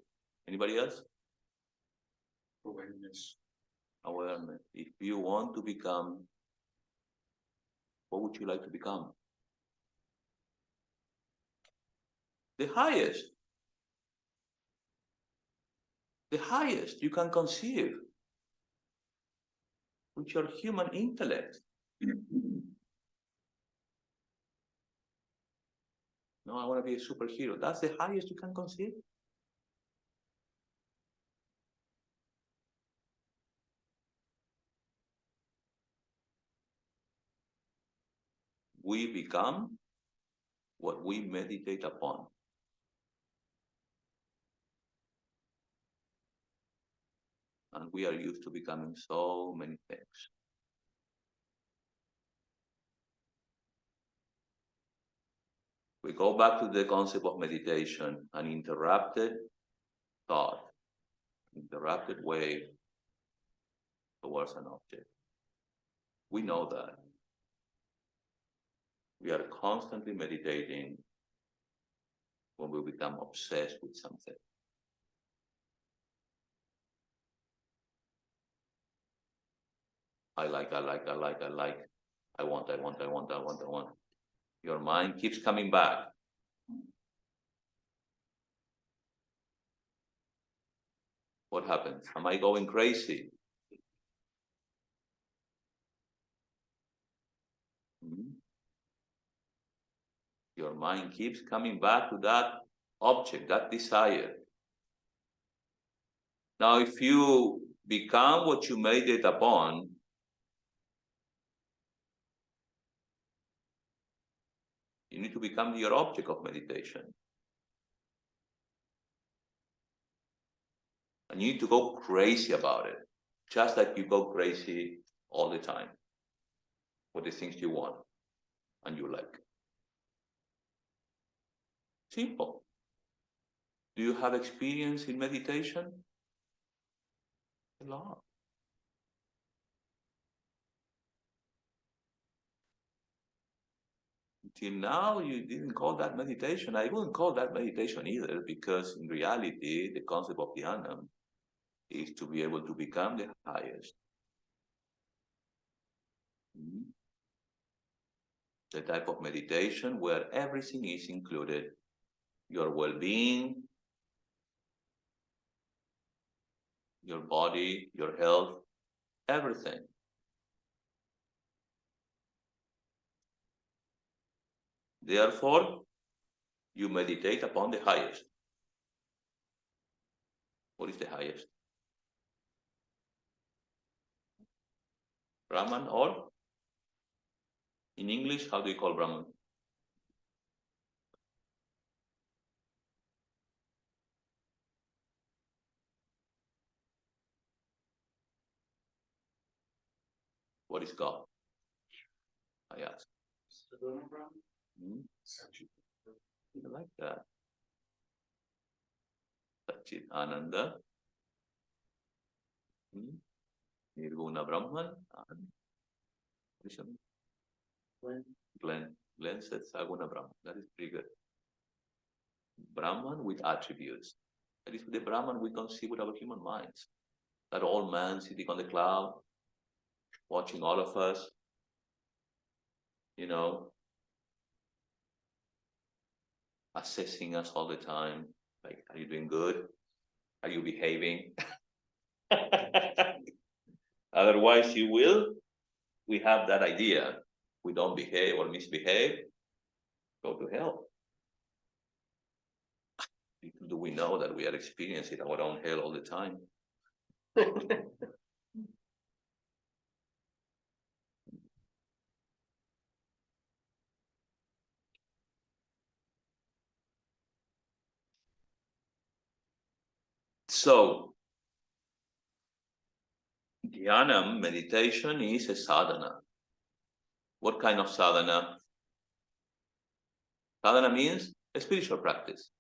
Anybody else? Awareness. Awareness. If you want to become, what would you like to become? The highest you can conceive with your human intellect. No, I want to be a superhero. That's the highest you can conceive. We become what we meditate upon. And we are used to becoming so many things. We go back to the concept of meditation, an interrupted thought, interrupted way towards an object. We know that. We are constantly meditating when we become obsessed with something. I like. I want. Your mind keeps coming back. happens? Am I going crazy? Hmm? Your mind keeps coming back to that object, that desire. Now, if you become what you meditate upon, you need to become your object of meditation. And you need to go crazy about it, just like you go crazy all the time for the things you want and you like. Simple. Do you have experience in meditation? A lot. Until now, you didn't call that meditation. I wouldn't call that meditation either, because in reality, the concept of dhyana is to be able to become the highest. The type of meditation where everything is included, your well-being, your body, your health, everything. Therefore, you meditate upon the highest. What is the highest? Brahman, or in English, how do you call Brahman? What is God? I ask. I like that. Satchitananda, Nirguna Brahman, and Glenn said Saguna Brahman. That is pretty good. Brahman with attributes. That is the Brahman we conceive with our human minds. That old man sitting on the cloud, watching all of us, assessing us all the time. Like, are you doing good? Are you behaving? Otherwise, we have that idea. We don't behave or misbehave, go to hell. Do we know that we are experiencing our own hell all the time? So, dhyana, meditation, is a sadhana. What kind of sadhana? Sadhana means a spiritual practice.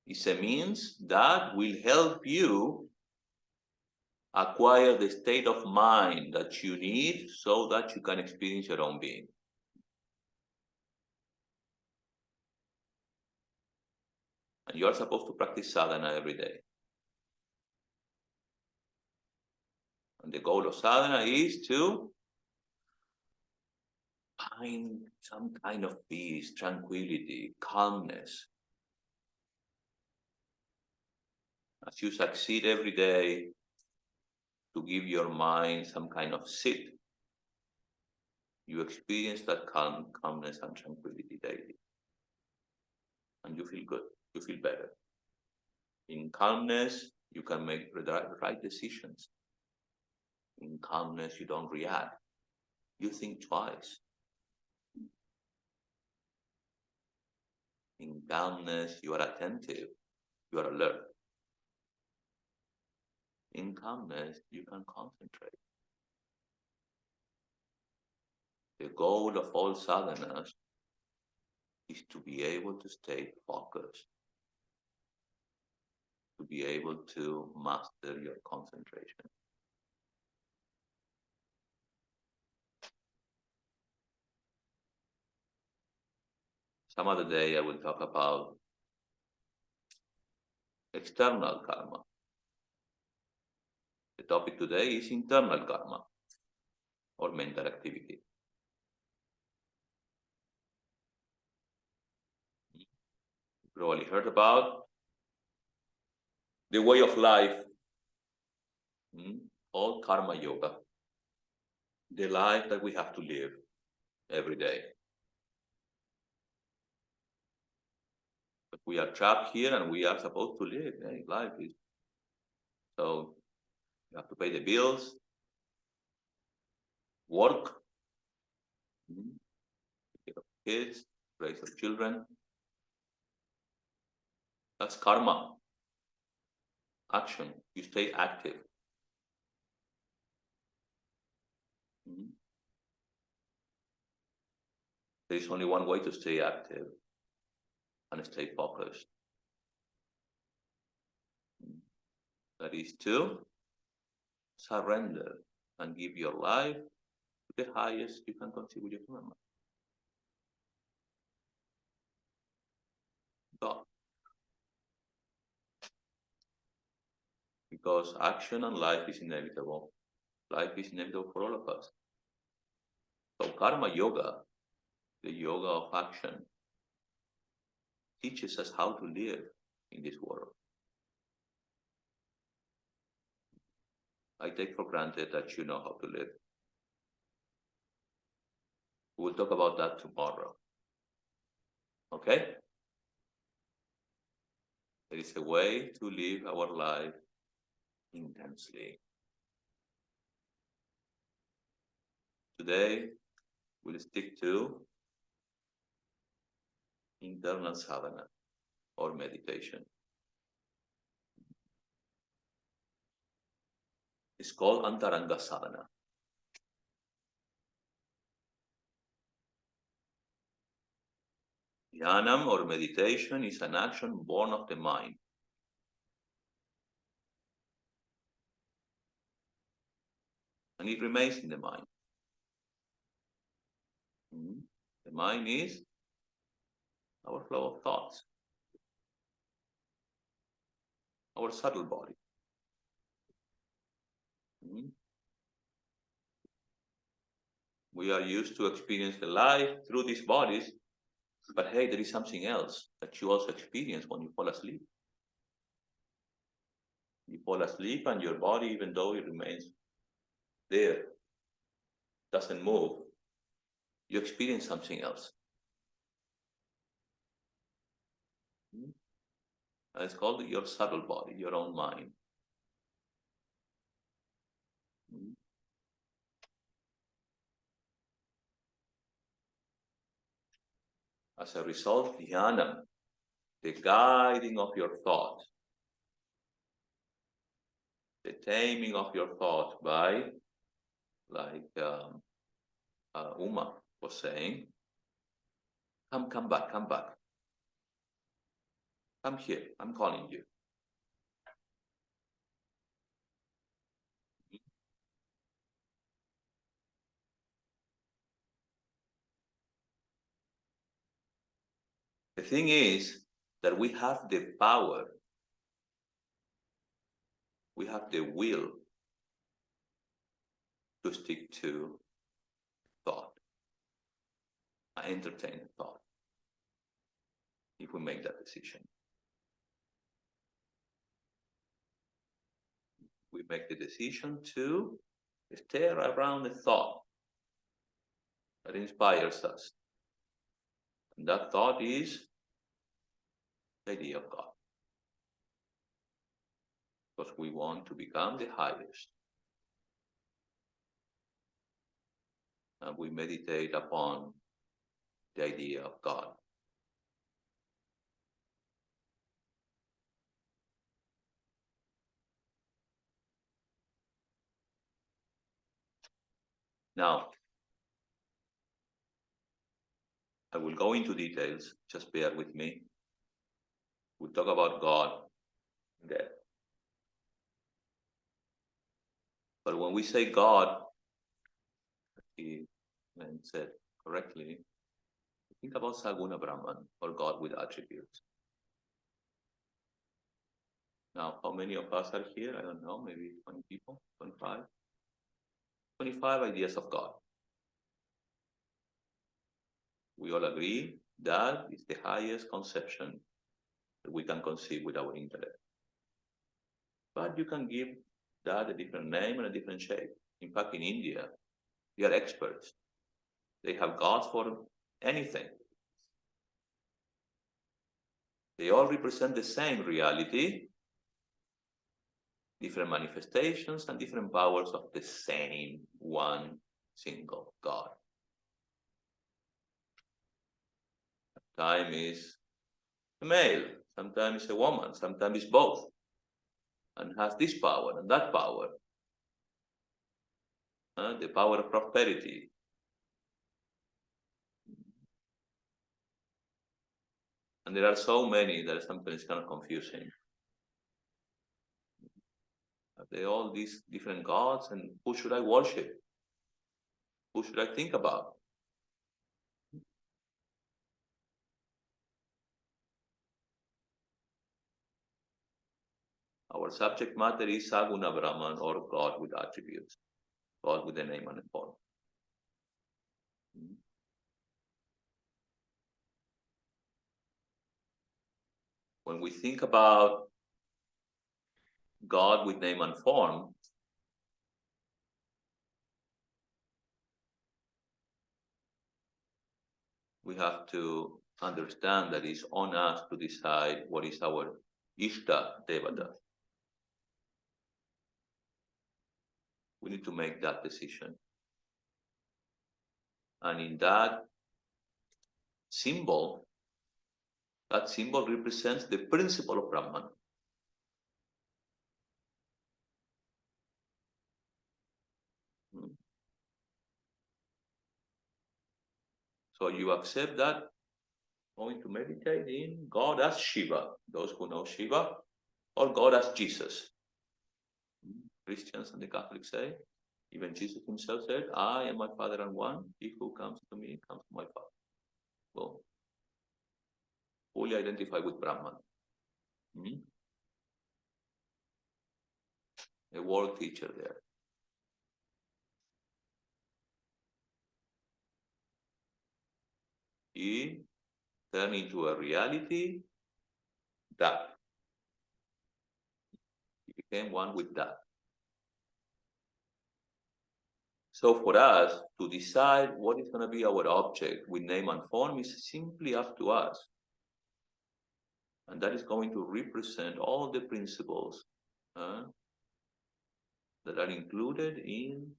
It's a means that will help you acquire the state of mind that you need so that you can experience your own being. And you are supposed to practice sadhana every day. And the goal of sadhana is to find some kind of peace, tranquility, calmness. As you succeed every day to give your mind some kind of sit, you experience that calmness and tranquility daily. And you feel good, you feel better. In calmness, you can make the right decisions. In calmness, you don't react. You think twice. In calmness, you are attentive, you are alert. In calmness, you can concentrate. The goal of all sadhanas is to be able to stay focused, to be able to master your concentration. Some other day I will talk about external karma. The topic today is internal karma, or mental activity. You probably heard about the way of life, all karma yoga, the life that we have to live every day. But we are trapped here and we are supposed to live. Life is so you have to pay the bills, work, take care of kids, raise your children. That's karma. Action. You stay active. There is only one way to stay active and stay focused. That is to surrender and give your life to the highest you can conceive with your human mind. God. Because action and life is inevitable. Life is inevitable for all of us. So karma yoga, the yoga of action, teaches us how to live in this world. I take for granted that you know how to live. We'll talk about that tomorrow. Okay? There is a way to live our life intensely. Today, we'll stick to internal sadhana or meditation. It's called antaranga sadhana. Dhyanam or meditation is an action born of the mind. And it remains in the mind. The mind is our flow of thoughts, our subtle body. We are used to experience the life through these bodies, but hey, there is something else that you also experience when you fall asleep. You fall asleep and your body, even though it remains there, doesn't move, you experience something else. And it's called your subtle body, your own mind. As a result, dhyana, the guiding of your thought, the taming of your thought by, like Uma was saying, come back. Come here, I'm calling you. The thing is that we have the power, we have the will to stick to thought, entertain thought, if we make that decision. We make the decision to stare around the thought that inspires us. And that thought is the idea of God. Because we want to become the highest. And we meditate upon the idea of God. Now, I will go into details, just bear with me. We'll talk about God there. But when we say God, he said correctly, think about Saguna Brahman, or God with attributes. Now, how many of us are here? I don't know, maybe 20 people, 25? 25 ideas of God. We all agree that is the highest conception that we can conceive with our intellect. but you can give that a different name and a different shape. In fact, in India, they are experts. They have gods for anything. They all represent the same reality, different manifestations and different powers of the same one single God. Sometimes is a male, sometimes it's a woman, sometimes it's both, and has this power and that power. The power of prosperity. And there are so many that sometimes it's kind of confusing. They all these different gods, and who should I worship? Who should I think about? Our subject matter is Saguna Brahman, or God with attributes, God with a name and a form. When we think about God with name and form, we have to understand that it's on us to decide what is our Ishta Devata. We need to make that decision. And in that symbol represents the principle of Brahman. So you accept that, going to meditate in God as Shiva, those who know Shiva, or God as Jesus. Christians and the Catholics say, even Jesus himself said, I and my Father are one. He who comes to me comes to my Father. Well, fully identified with Brahman. A world teacher there. He turned into a reality that. He became one with that. So for us to decide what is going to be our object with name and form is simply up to us. And that is going to represent all the principles that are included in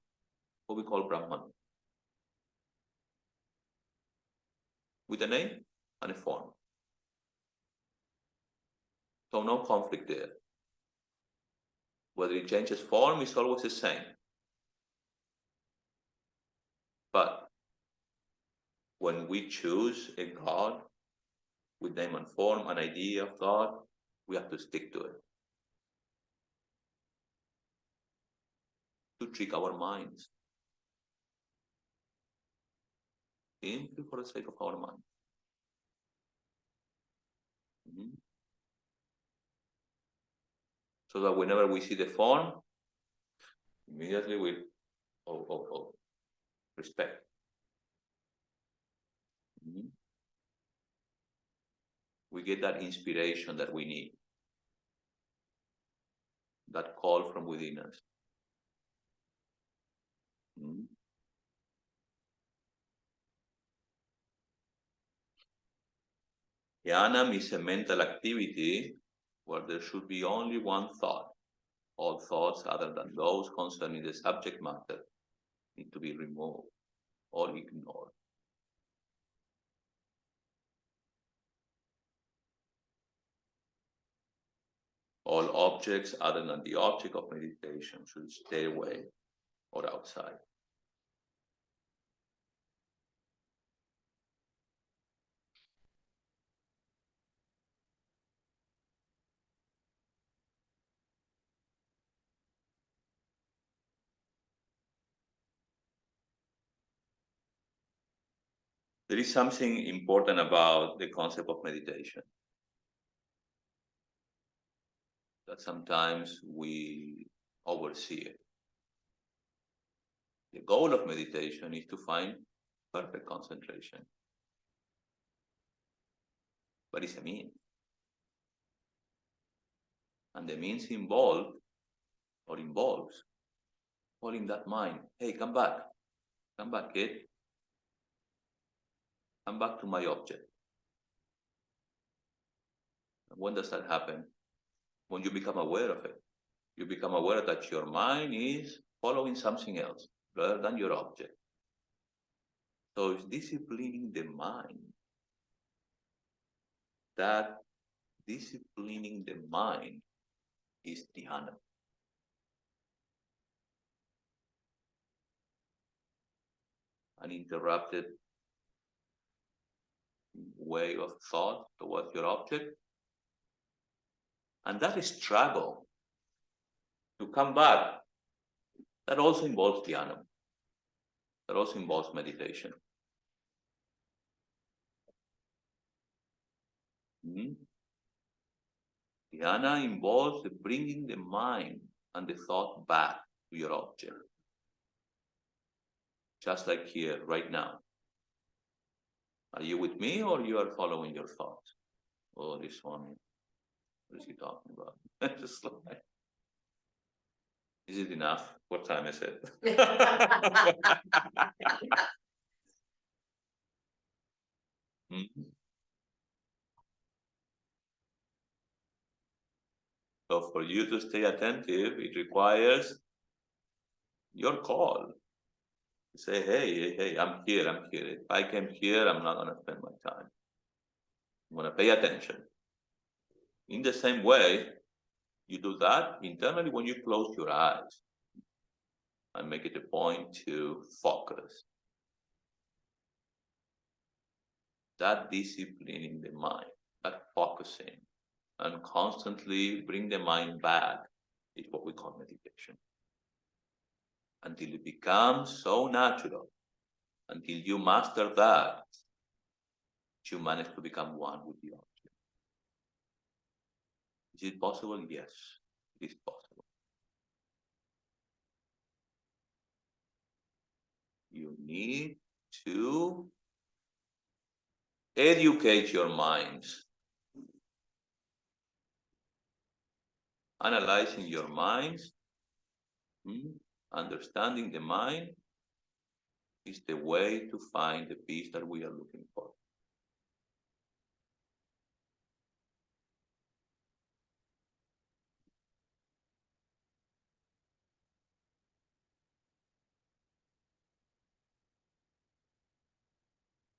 what we call Brahman. With a name and a form. So no conflict there. Whether it changes form is always the same. But when we choose a God with name and form, an idea of God, we have to stick to it. To trick our minds. Simply for the sake of our mind. So that whenever we see the form, immediately we respect. We get that inspiration that we need. That call from within us. Dhyana is a mental activity where there should be only one thought. All thoughts other than those concerning the subject matter need to be removed or ignored. All objects other than the object of meditation should stay away or outside. There is something important about the concept of meditation. That sometimes we oversee it. The goal of meditation is to find perfect concentration. But it's a means. And the means involved or involves calling that mind, hey, come back, kid, come back to my object. And when does that happen? When you become aware of it. You become aware that your mind is following something else rather than your object. So it's disciplining the mind. That disciplining the mind is dhyana. Uninterrupted way of thought towards your object. And that struggle to come back, that also involves dhyana. That also involves meditation. Dhyana involves the bringing the mind and the thought back to your object. Just like here, right now. Are you with me or you are following your thoughts? Oh, this Swami, what is he talking about? Just like, is it enough? What time is it? So for you to stay attentive, it requires your call. You say, hey, I'm here. If I came here, I'm not going to spend my time. I'm going to pay attention. In the same way, you do that internally when you close your eyes and make it a point to focus. That discipline in the mind, that focusing, and constantly bring the mind back is what we call meditation. Until it becomes so natural, until you master that, you manage to become one with the object. Is it possible? Yes, it is possible. You need to educate your minds. Analyzing your minds, understanding the mind is the way to find the peace that we are looking for.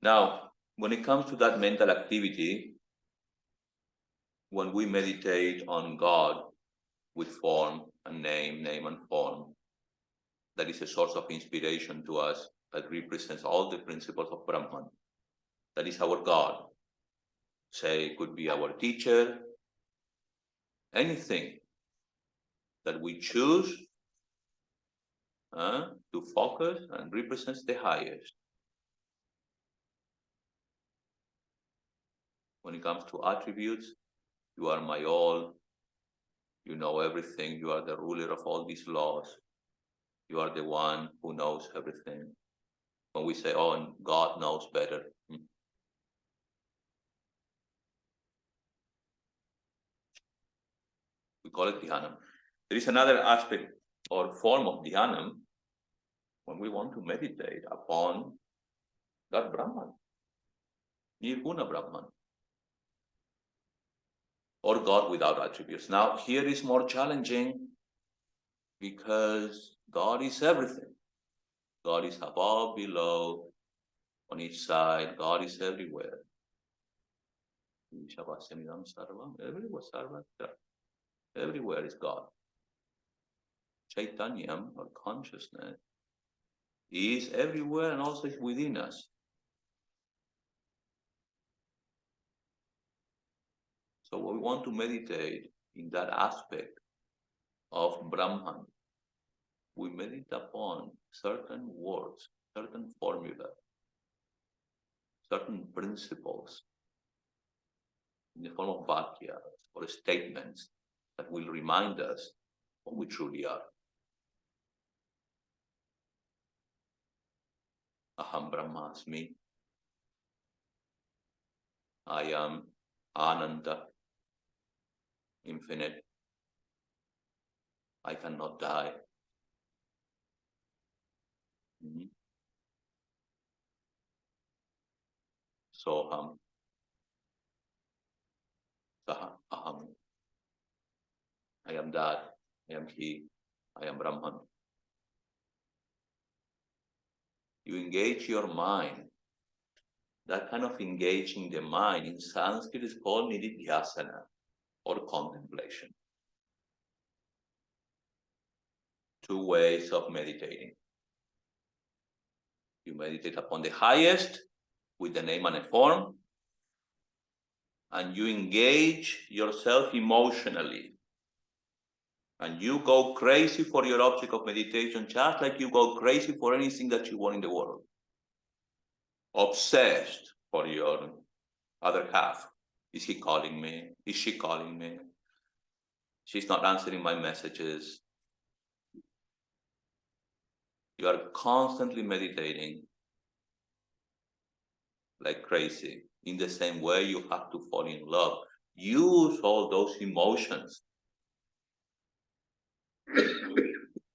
Now, when it comes to that mental activity, when we meditate on God with form and name and form, that is a source of inspiration to us that represents all the principles of Brahman. That is our God. Say, it could be our teacher, anything that we choose to focus and represents the highest. When it comes to attributes, you are my all, you know everything, you are the ruler of all these laws, you are the one who knows everything. When we say, oh, and God knows better. We call it Dhyanam. There is another aspect or form of Dhyanam when we want to meditate upon that Brahman, Nirguna Brahman, or God without attributes. Now, here is more challenging because God is everything. God is above, below, on each side. God is everywhere. Everywhere is God. Chaitanyam, or consciousness, is everywhere and also is within us. So we want to meditate in that aspect of Brahman. We meditate upon certain words, certain formulas, certain principles in the form of vakyas or statements that will remind us what we truly are. Aham Brahmasmi. I am Ananda, infinite. I cannot die. Soham, Saha, Aham. I am that, I am he, I am Brahman. You engage your mind. That kind of engaging the mind in Sanskrit is called nididhyasana or contemplation. Two ways of meditating. You meditate upon the highest with the name and a form, and you engage yourself emotionally. And you go crazy for your object of meditation, just like you go crazy for anything that you want in the world. Obsessed for your other half. Is he calling me? Is she calling me? She's not answering my messages. You are constantly meditating like crazy. In the same way, you have to fall in love. Use all those emotions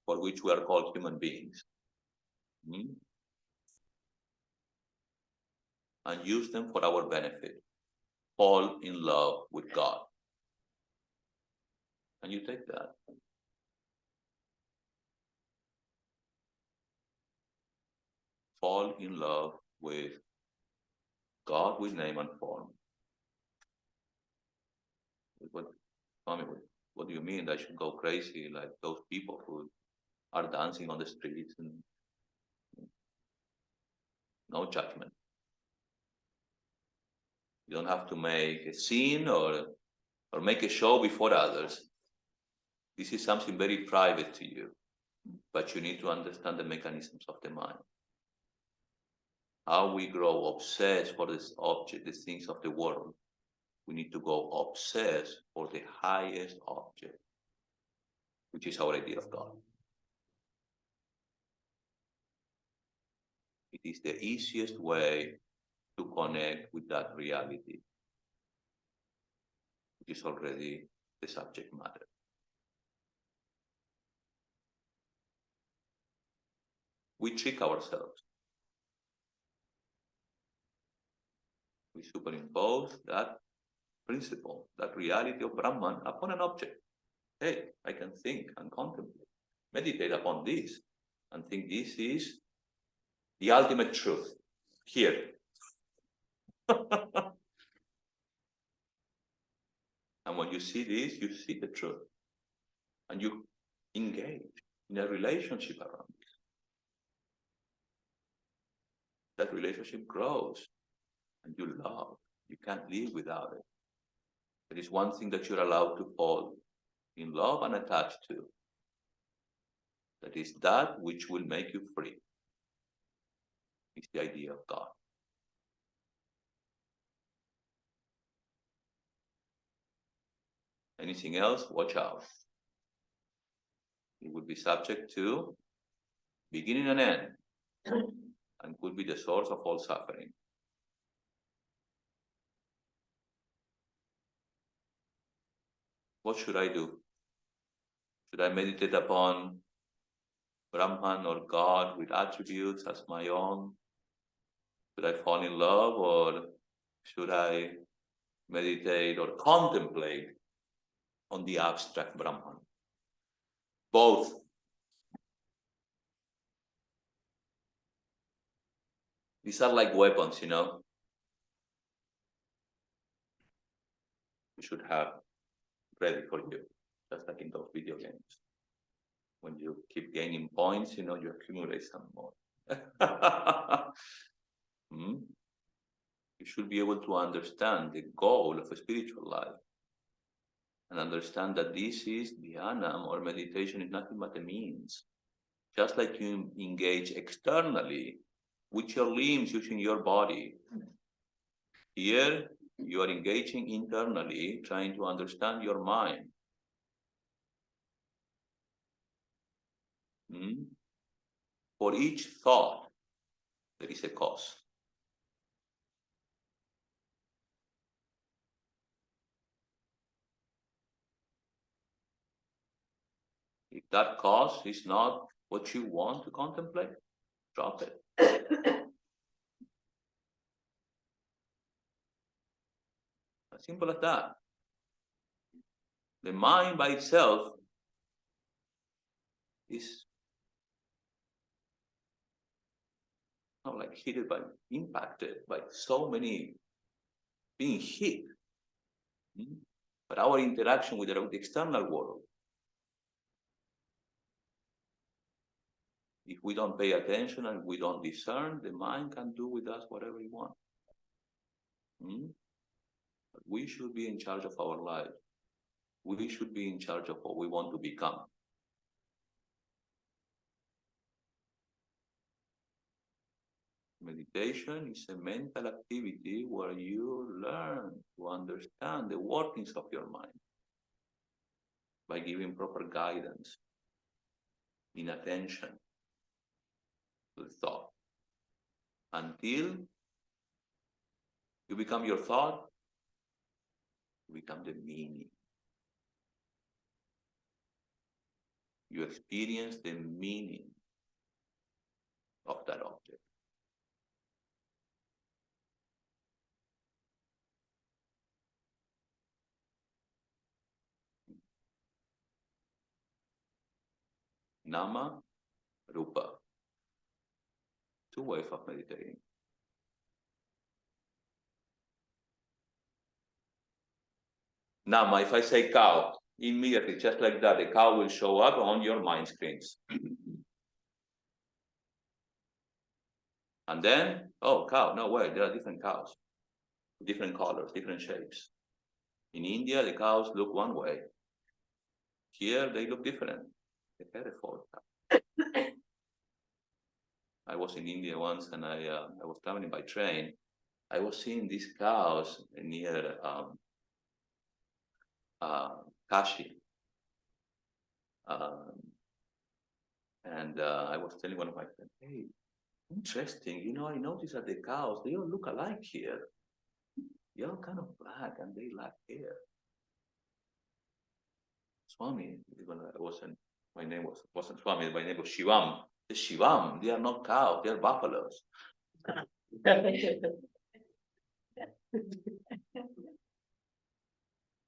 for which we are called human beings. And use them for our benefit. Fall in love with God. And you take that. Fall in love with God with name and form. What, Swami, what do you mean I should go crazy like those people who are dancing on the streets and no judgment? You don't have to make a scene or make a show before others. This is something very private to you, but you need to understand the mechanisms of the mind. How we grow obsessed for this object, the things of the world. We need to go obsessed for the highest object, which is our idea of God. It is the easiest way to connect with that reality, which is already the subject matter. We trick ourselves. We superimpose that principle, that reality of Brahman upon an object. Hey, I can think and contemplate, meditate upon this, and think this is the ultimate truth here. And when you see this, you see the truth. And you engage in a relationship around it. That relationship grows and you love. You can't live without it. There is one thing that you're allowed to fall in love and attached to. That is that which will make you free. It's the idea of God. Anything else, watch out. It will be subject to beginning and end, and could be the source of all suffering. What should I do? Should I meditate upon Brahman or God with attributes as my own? Should I fall in love, or should I meditate or contemplate on the abstract Brahman? Both. These are like weapons, you know. You should have ready for you, just like in those video games. When you keep gaining points, you know, you accumulate some more. You should be able to understand the goal of a spiritual life and understand that this is dhyana or meditation is nothing but a means. Just like you engage externally with your limbs using your body, here you are engaging internally, trying to understand your mind. For each thought, there is a cause. If that cause is not what you want to contemplate, drop it. As simple as that. The mind by itself is not like hit by, impacted by so many being hit. But our interaction with the external world, if we don't pay attention and we don't discern, the mind can do with us whatever it wants. But we should be in charge of our life. We should be in charge of what we want to become. Meditation is a mental activity where you learn to understand the workings of your mind by giving proper guidance in attention to the thought. Until you become your thought, you become the meaning. You experience the meaning of that object. Nama, Rupa. Two ways of meditating. Nama, if I say cow, immediately, just like that, the cow will show up on your mind screens. And then, oh, cow, no way, there are different cows, different colors, different shapes. In India, the cows look one way. Here, they look different. The Hereford cow. I was in India once, and I was traveling by train. I was seeing these cows near Kashi. And I was telling one of my friends, hey, interesting, I noticed that the cows, they all look alike here. They're all kind of black and they lack hair. Swami, my name wasn't Swami, my name was Shivam. The Shivam, they are not cows, they are buffaloes.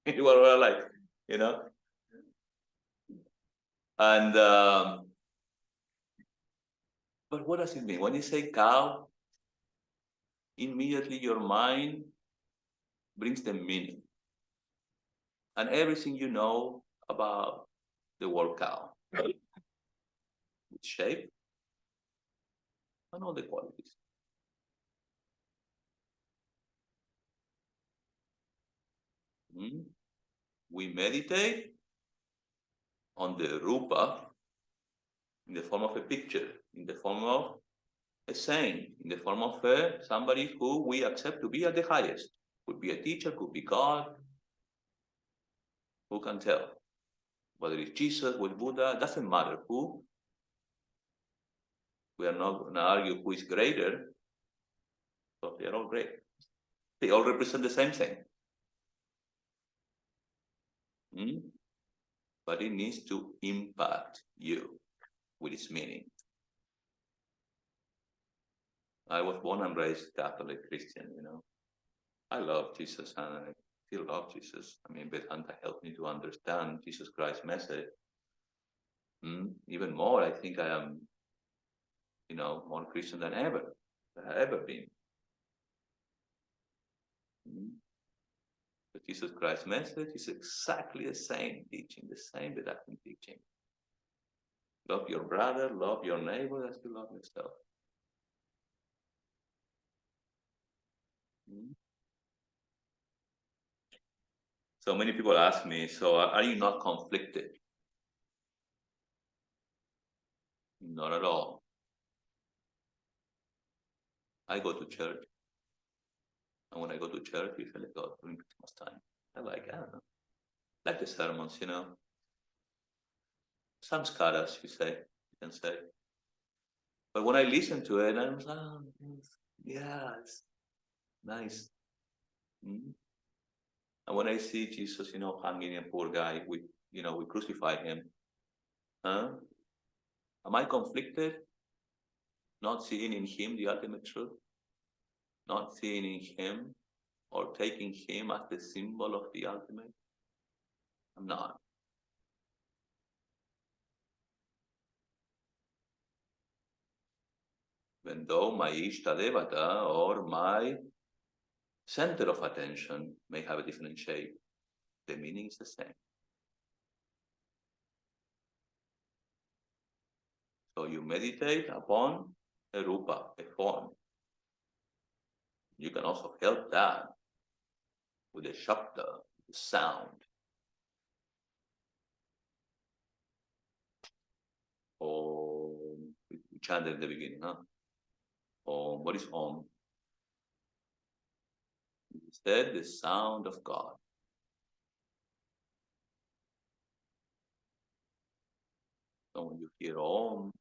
You were like, and but what does it mean? When you say cow, immediately your mind brings the meaning and everything you know about the word cow, its shape, and all the qualities. We meditate on the rupa in the form of a picture, in the form of a saint, in the form of somebody who we accept to be at the highest. Could be a teacher, could be God. Who can tell? Whether it's Jesus, with Buddha, doesn't matter who. We are not going to argue who is greater, but they are all great. They all represent the same thing. But it needs to impact you with its meaning. I was born and raised Catholic Christian, I love Jesus and I still love Jesus. I mean, Vedanta helped me to understand Jesus Christ's message. Even more, I think I am, more Christian than ever I've ever been. But Jesus Christ's message is exactly the same teaching, the same Vedantic teaching. Love your brother, love your neighbor as you love yourself. So many people ask me, so are you not conflicted? Not at all. I go to church. And when I go to church, usually go during Christmas time. I don't know. Like the sermons, Samskaras, you can say. But when I listen to it, I'm like, oh, yes, nice. And when I see Jesus, hanging a poor guy, we crucify him. Huh? Am I conflicted? Not seeing in him the ultimate truth? Not seeing in him or taking him as the symbol of the ultimate? I'm not. Even though my Ishta Devata or my center of attention may have a different shape, the meaning is the same. So you meditate upon a rupa, a form. You can also help that with the shabda, the sound. Or we chanted at the beginning, huh? Om, what is Om? Instead, the sound of God. So when you hear Om,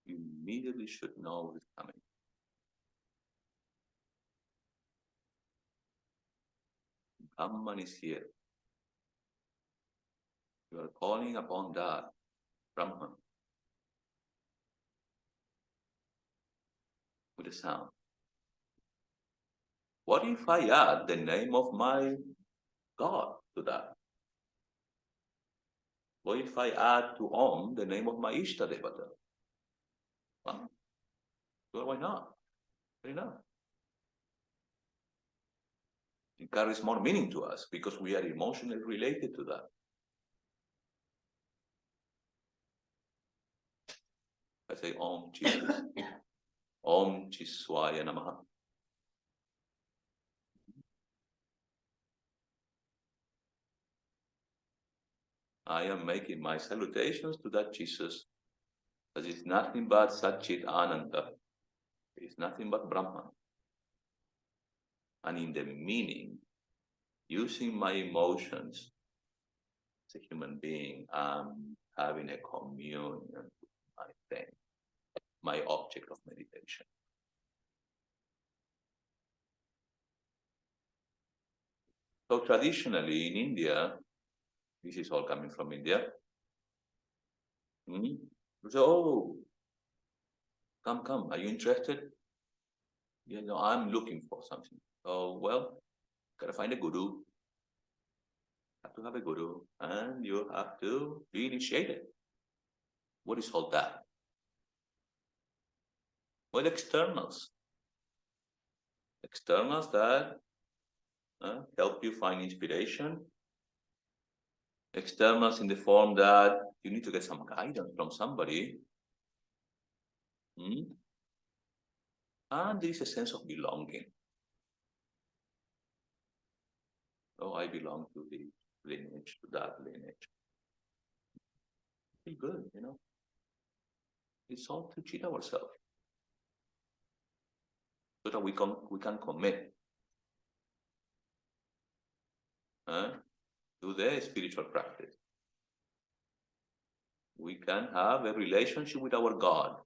you immediately should know what is coming. Brahman is here. You are calling upon that Brahman with a sound. What if I add the name of my God to that? What if I add to Om the name of my Ishta Devata? Well, why not? Fair enough. It carries more meaning to us because we are emotionally related to that. I say Om Jesus. Om Chiswaya Namaha. I am making my salutations to that Jesus that is nothing but Satchit Ananda. It is nothing but Brahman. And in the meaning, using my emotions as a human being, I'm having a communion with my thing, my object of meditation. So traditionally in India, this is all coming from India. So, oh, come, are you interested? You know, I'm looking for something. Oh, well, gotta find a guru. Have to have a guru, and you have to be initiated. What is all that? Well, externals. Externals that help you find inspiration. Externals in the form that you need to get some guidance from somebody. And there is a sense of belonging. Oh, I belong to the lineage, to that lineage. Feel good, you know. It's all to cheat ourselves. So that we can commit to the spiritual practice. We can have a relationship with our God.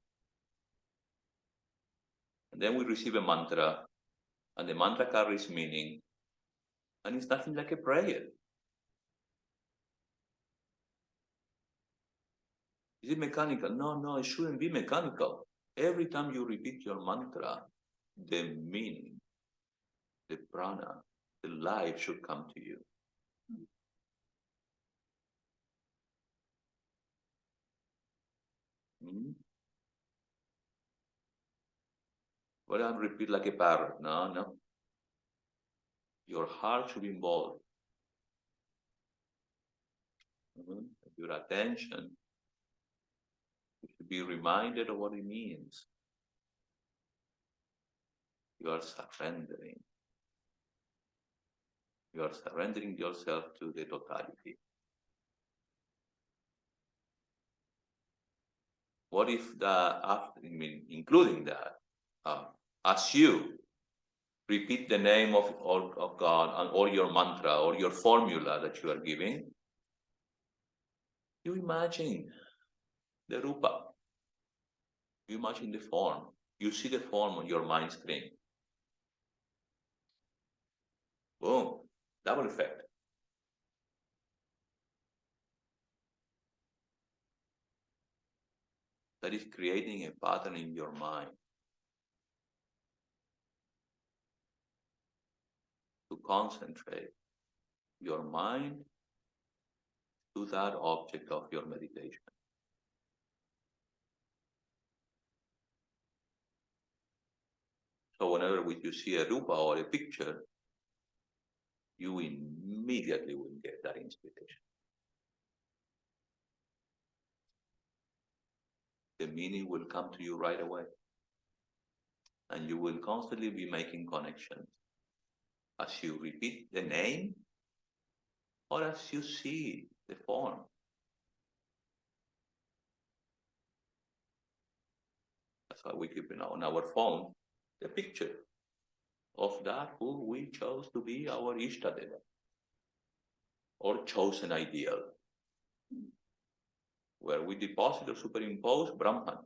And then we receive a mantra, and the mantra carries meaning, and it's nothing like a prayer. Is it mechanical? No, it shouldn't be mechanical. Every time you repeat your mantra, the meaning, the prana, the life should come to you. Well, I repeat like a parrot. No. Your heart should be involved. Your attention should be reminded of what it means. You are surrendering. You are surrendering yourself to the totality. What if including that, as you repeat the name of God or your mantra or your formula that you are giving, you imagine the rupa. You imagine the form. You see the form on your mind screen. Boom, double effect. that is creating a pattern in your mind to concentrate your mind to that object of your meditation. So whenever you see a rupa or a picture, you immediately will get that inspiration. The meaning will come to you right away. And you will constantly be making connections as you repeat the name or as you see the form. That's why we keep on our phone the picture of that who we chose to be our Ishtadeva or chosen ideal, where we deposit or superimpose Brahman.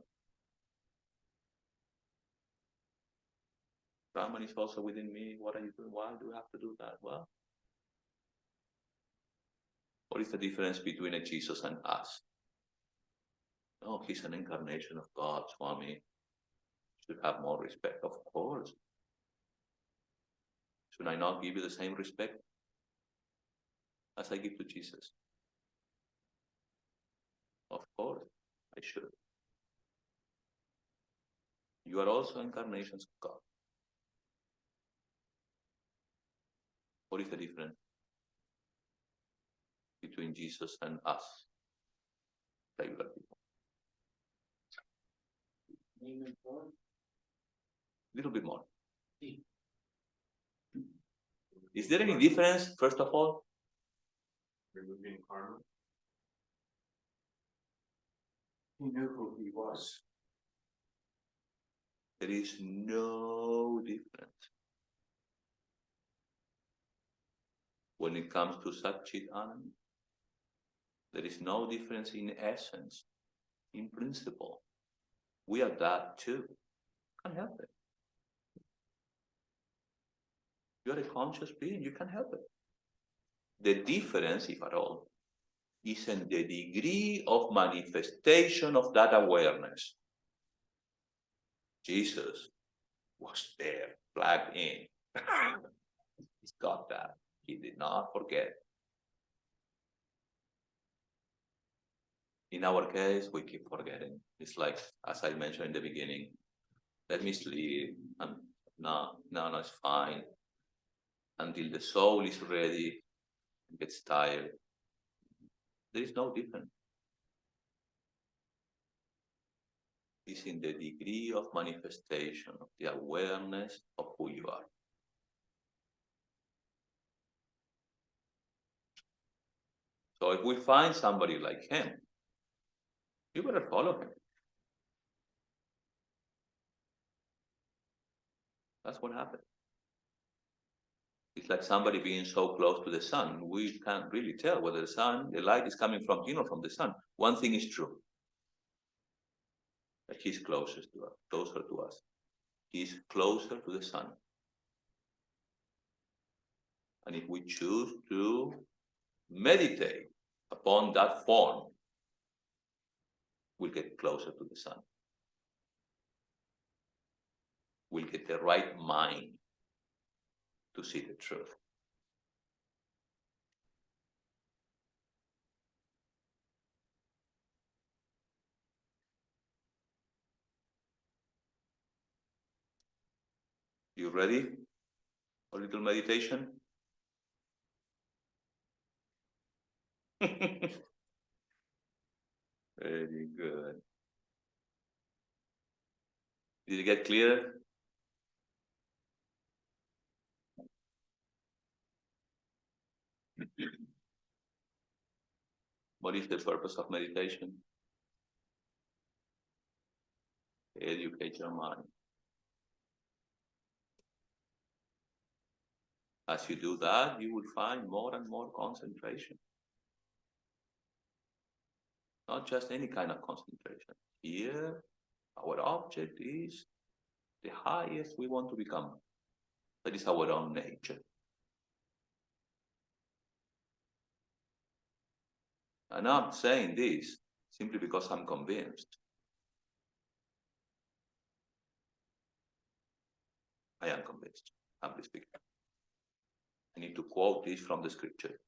Brahman is also within me. What are you doing? Why do we have to do that? Well, what is the difference between a Jesus and us? Oh, he's an incarnation of God, Swami. Should have more respect. Of course. Should I not give you the same respect as I give to Jesus? Of course, I should. You are also incarnations of God. What is the difference between Jesus and us, regular people? A little bit more. Is there any difference, first of all? Removing karma. He knew who he was. There is no difference. When it comes to Satchit Anand, there is no difference in essence, in principle. We are that too. Can't help it. You are a conscious being, you can't help it. The difference, if at all, is in the degree of manifestation of that awareness. Jesus was there, plugged in. He's got that. He did not forget. In our case, we keep forgetting. It's like, as I mentioned in the beginning, let me sleep. No, it's fine. Until the soul is ready, and gets tired. There is no difference. It's in the degree of manifestation of the awareness of who you are. So if we find somebody like him, you better follow him. That's what happened. It's like somebody being so close to the sun, we can't really tell whether the light is coming from him or from the sun. One thing is true, that he's closer to us. He's closer to the sun. And if we choose to meditate upon that form, we'll get closer to the sun. We'll get the right mind to see the truth. You ready for a little meditation? Very good. Did it get clear? What is the purpose of meditation? Educate your mind. As you do that, you will find more and more concentration. Not just any kind of concentration. Here, our object is the highest we want to become. That is our own nature. And I'm saying this simply because I'm convinced I am convinced, humbly speaking. I need to quote this from the scripture.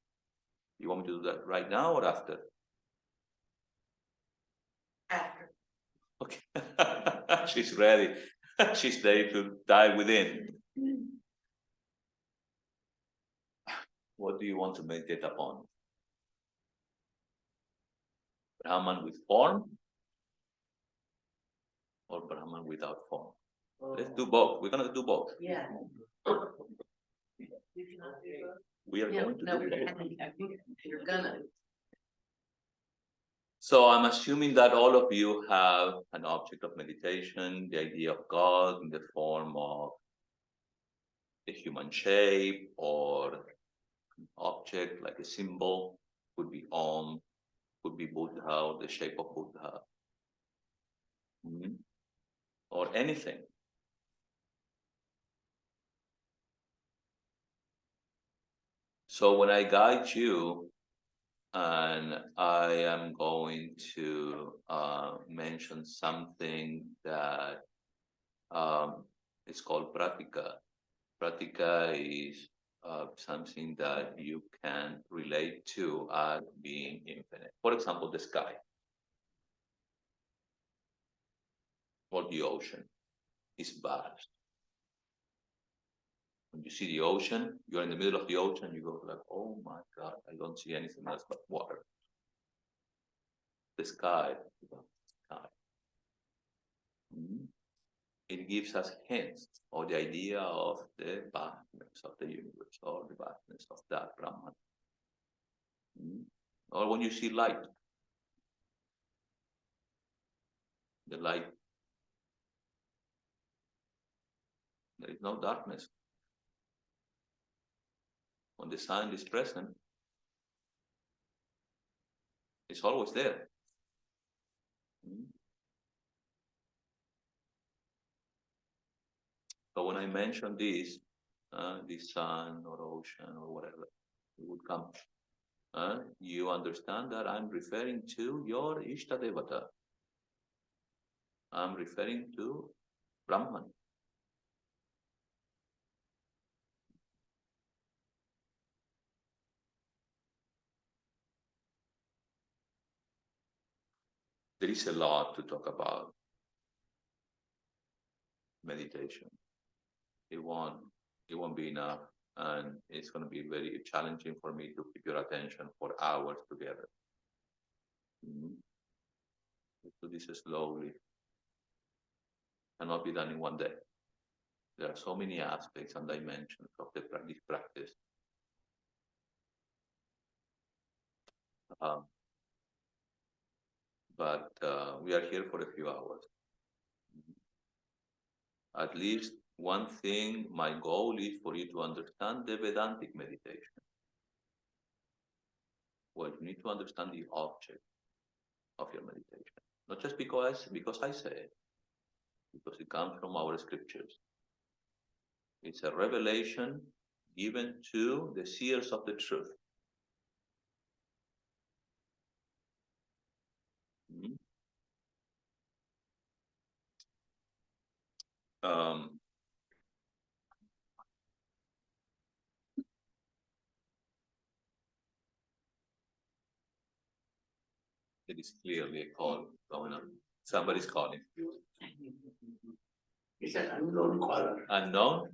You want me to do that right now or after? After. Okay. She's ready. She's ready to dive within. What do you want to meditate upon? Brahman with form or Brahman without form? Let's do both. We're going to do both. Yeah. We are going to No, do both. I think you're gonna. So I'm assuming that all of you have an object of meditation, the idea of God in the form of a human shape or an object like a symbol, could be Om, could be Buddha or the shape of Buddha, or anything. So when I guide you, and I am going to mention something that is called pratika. Pratika is something that you can relate to as being infinite. For example, the sky or the ocean is vast. When you see the ocean, you're in the middle of the ocean, you go like, oh my God, I don't see anything else but water. The sky, it gives us hints or the idea of the vastness of the universe or the vastness of that Brahman. Or when you see light, the light, there is no darkness. When the sun is present, it's always there. So when I mention this sun or ocean or whatever, it would come. You understand that I'm referring to your Ishtadevata. I'm referring to Brahman. There is a lot to talk about meditation. It won't be enough, and it's going to be very challenging for me to keep your attention for hours together. Let's do this slowly. Cannot be done in one day. There are so many aspects and dimensions of this practice. But we are here for a few hours. At least one thing, my goal is for you to understand the Vedantic meditation. Well, you need to understand the object of your meditation. Not just because I say it, because it comes from our scriptures. It's a revelation given to the seers of the truth. It is clearly a call going on. Somebody's calling. It's an unknown caller. Unknown?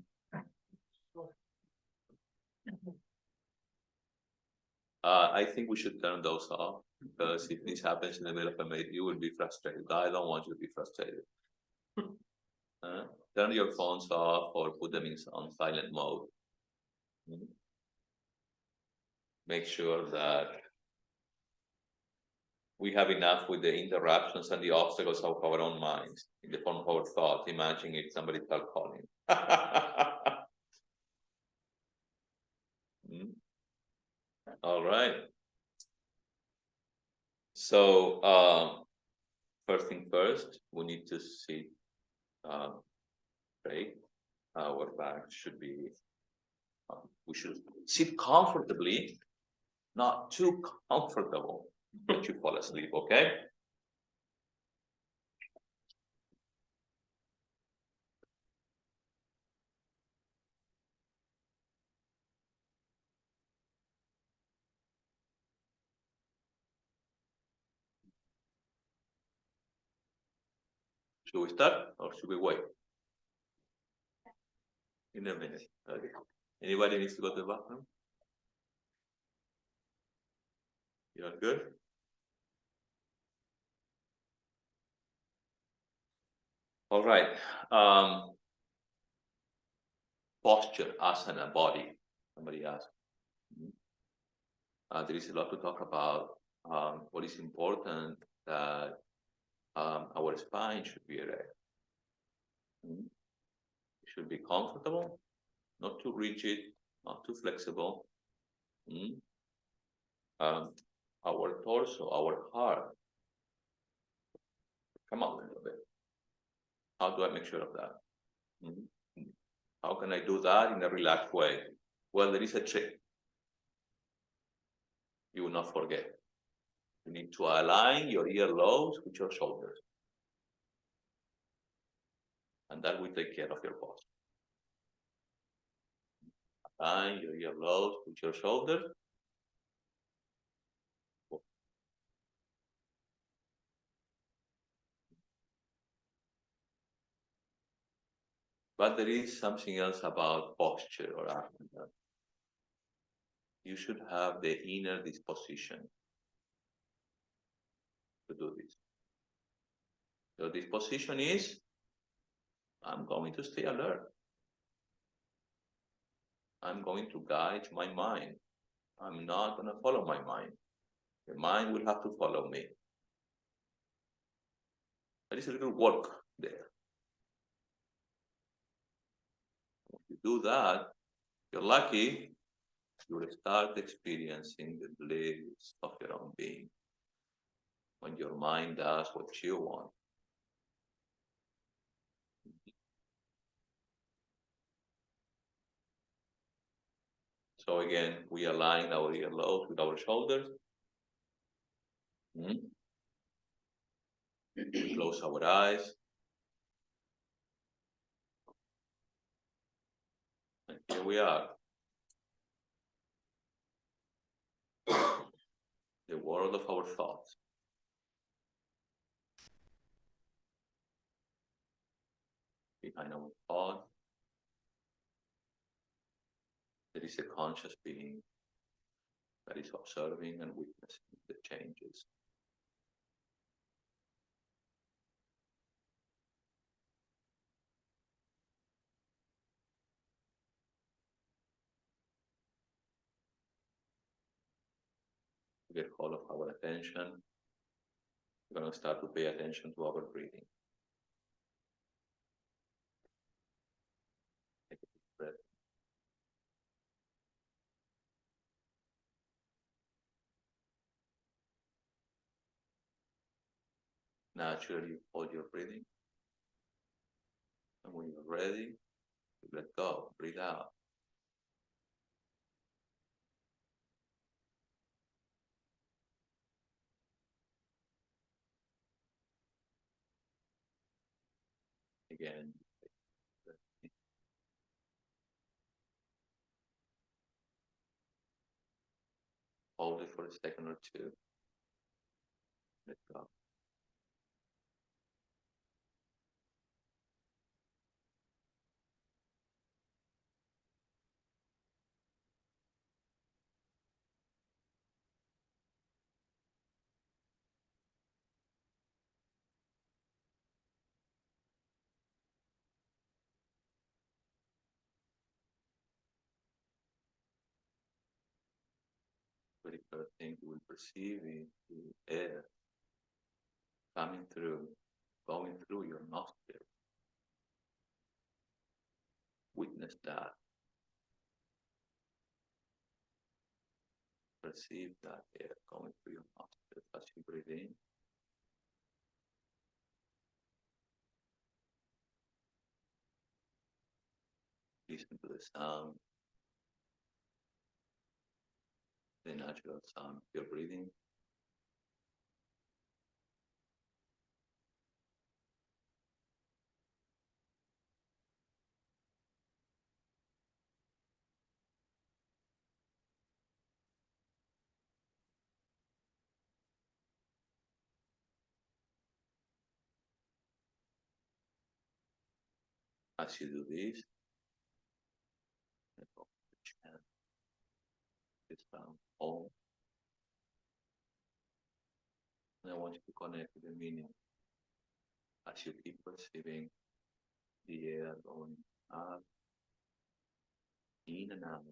I think we should turn those off, because if this happens in the middle of a meeting, you will be frustrated. I don't want you to be frustrated. Turn your phones off or put them on silent mode. Make sure that we have enough with the interruptions and the obstacles of our own minds in the form of our thoughts. Imagine if somebody started calling. All right. So first thing first, we need to sit straight. Our back should be. We should sit comfortably, not too comfortable that you fall asleep. Okay. Should we start or should we wait? In a minute. Okay. Anybody needs to go to the bathroom? You're good? All right. Posture, asana, body. Somebody asked. There is a lot to talk about. What is important that our spine should be erect. It should be comfortable, not too rigid, not too flexible. Our torso, our heart, come up a little bit. How do I make sure of that? How can I do that in a relaxed way? Well, there is a trick. You will not forget. You need to align your earlobes with your shoulders. And that will take care of your posture. Align your earlobes with your shoulders. But there is something else about posture or asana. You should have the inner disposition to do this. Your disposition is, I'm going to stay alert. I'm going to guide my mind. I'm not going to follow my mind. The mind will have to follow me. There is a little work there. If you do that, you're lucky, you will start experiencing the bliss of your own being. When your mind does what you want. So again, we align our earlobes with our shoulders. We close our eyes. And here we are. The world of our thoughts. Behind our thought, there is a conscious being that is observing and witnessing the changes. To get hold of our attention, we're going to start to pay attention to our breathing. Take a deep breath. Naturally, hold your breathing. And when you're ready, let go, breathe out. Again, hold it for a second or two. Let go. Very first thing you will perceive is the air coming through, going through your nostrils. Witness that. Perceive that air going through your nostrils as you breathe in. Listen to the sound, the natural sound of your breathing. As you do this, chant this sound Om. And I want you to connect with the meaning as you keep perceiving the air going up, in and out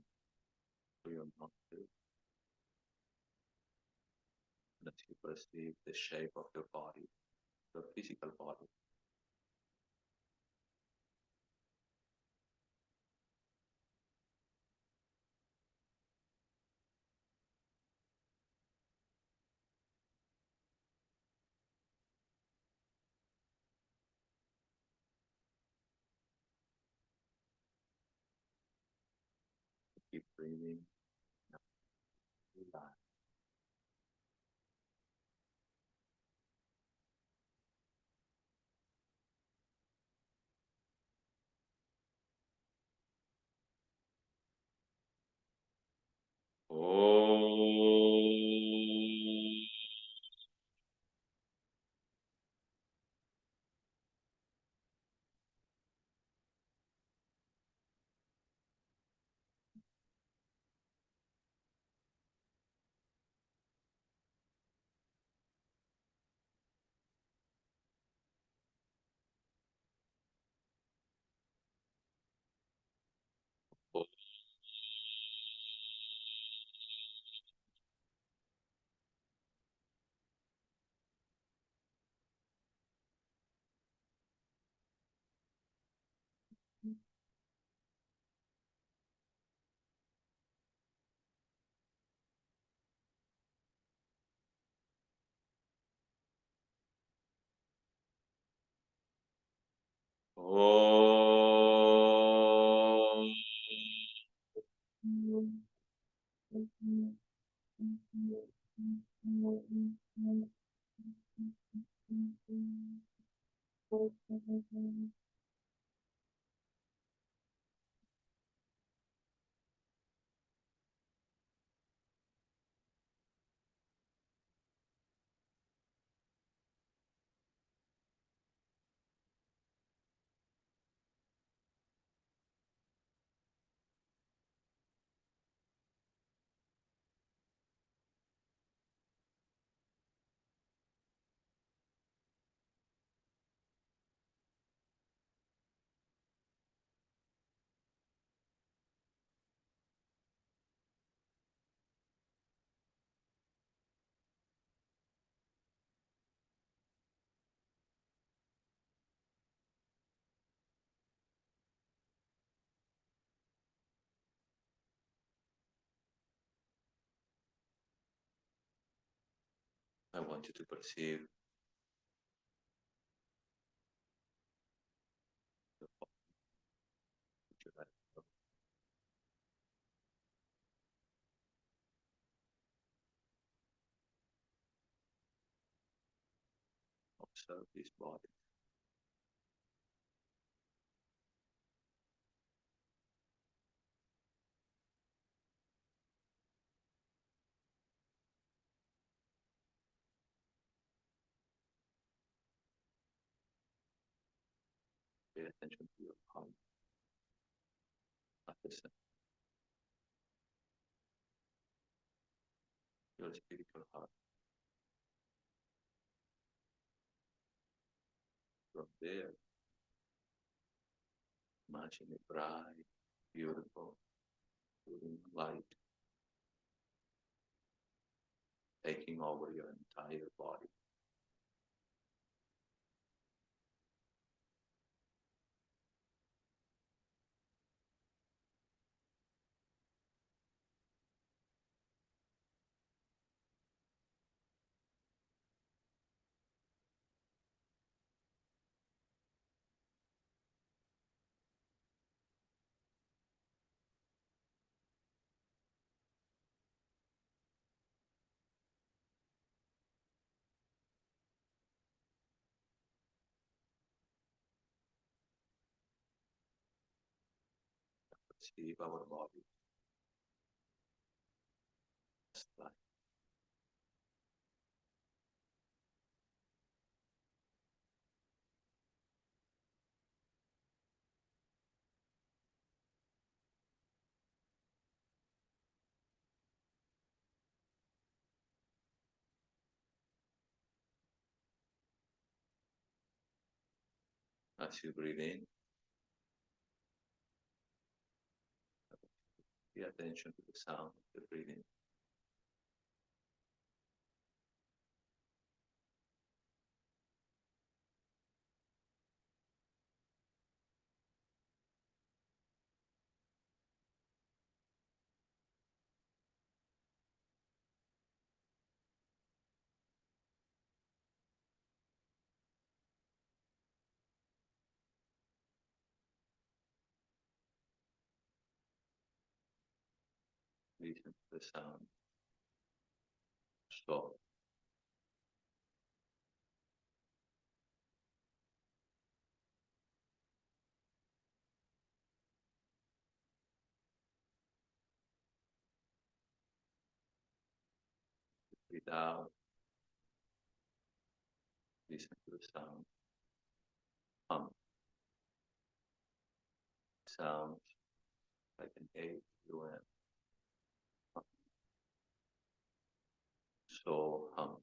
through your nostrils. And as you perceive the shape of your body, your physical body, keep breathing, relax. Om. Om. I want you to perceive the body with your eyes closed. Observe this body. Pay attention to your heart at the center, your spiritual heart. From there, imagine a bright, beautiful, glowing light taking over your entire body. Perceive our body as light. As you breathe in, pay attention to the sound of the breathing. Listen to the sound. Stop. Breathe out. Listen to the sound. Hum. Sounds like an A-U-M. So hum.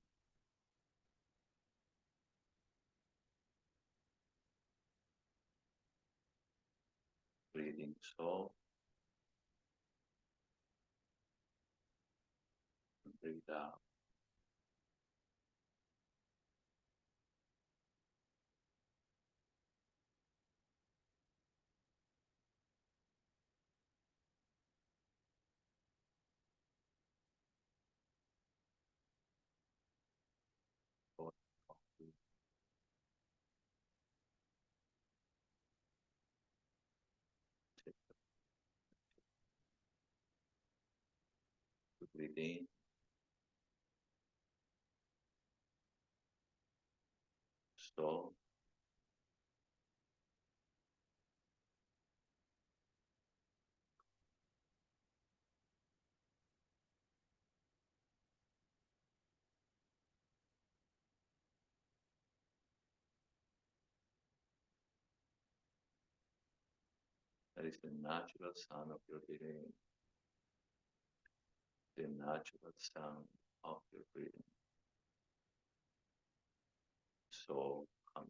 Breathing so. Breathe out. Breathe in. Stop. That is the natural sound of your breathing. The natural sound of your breathing. So hum.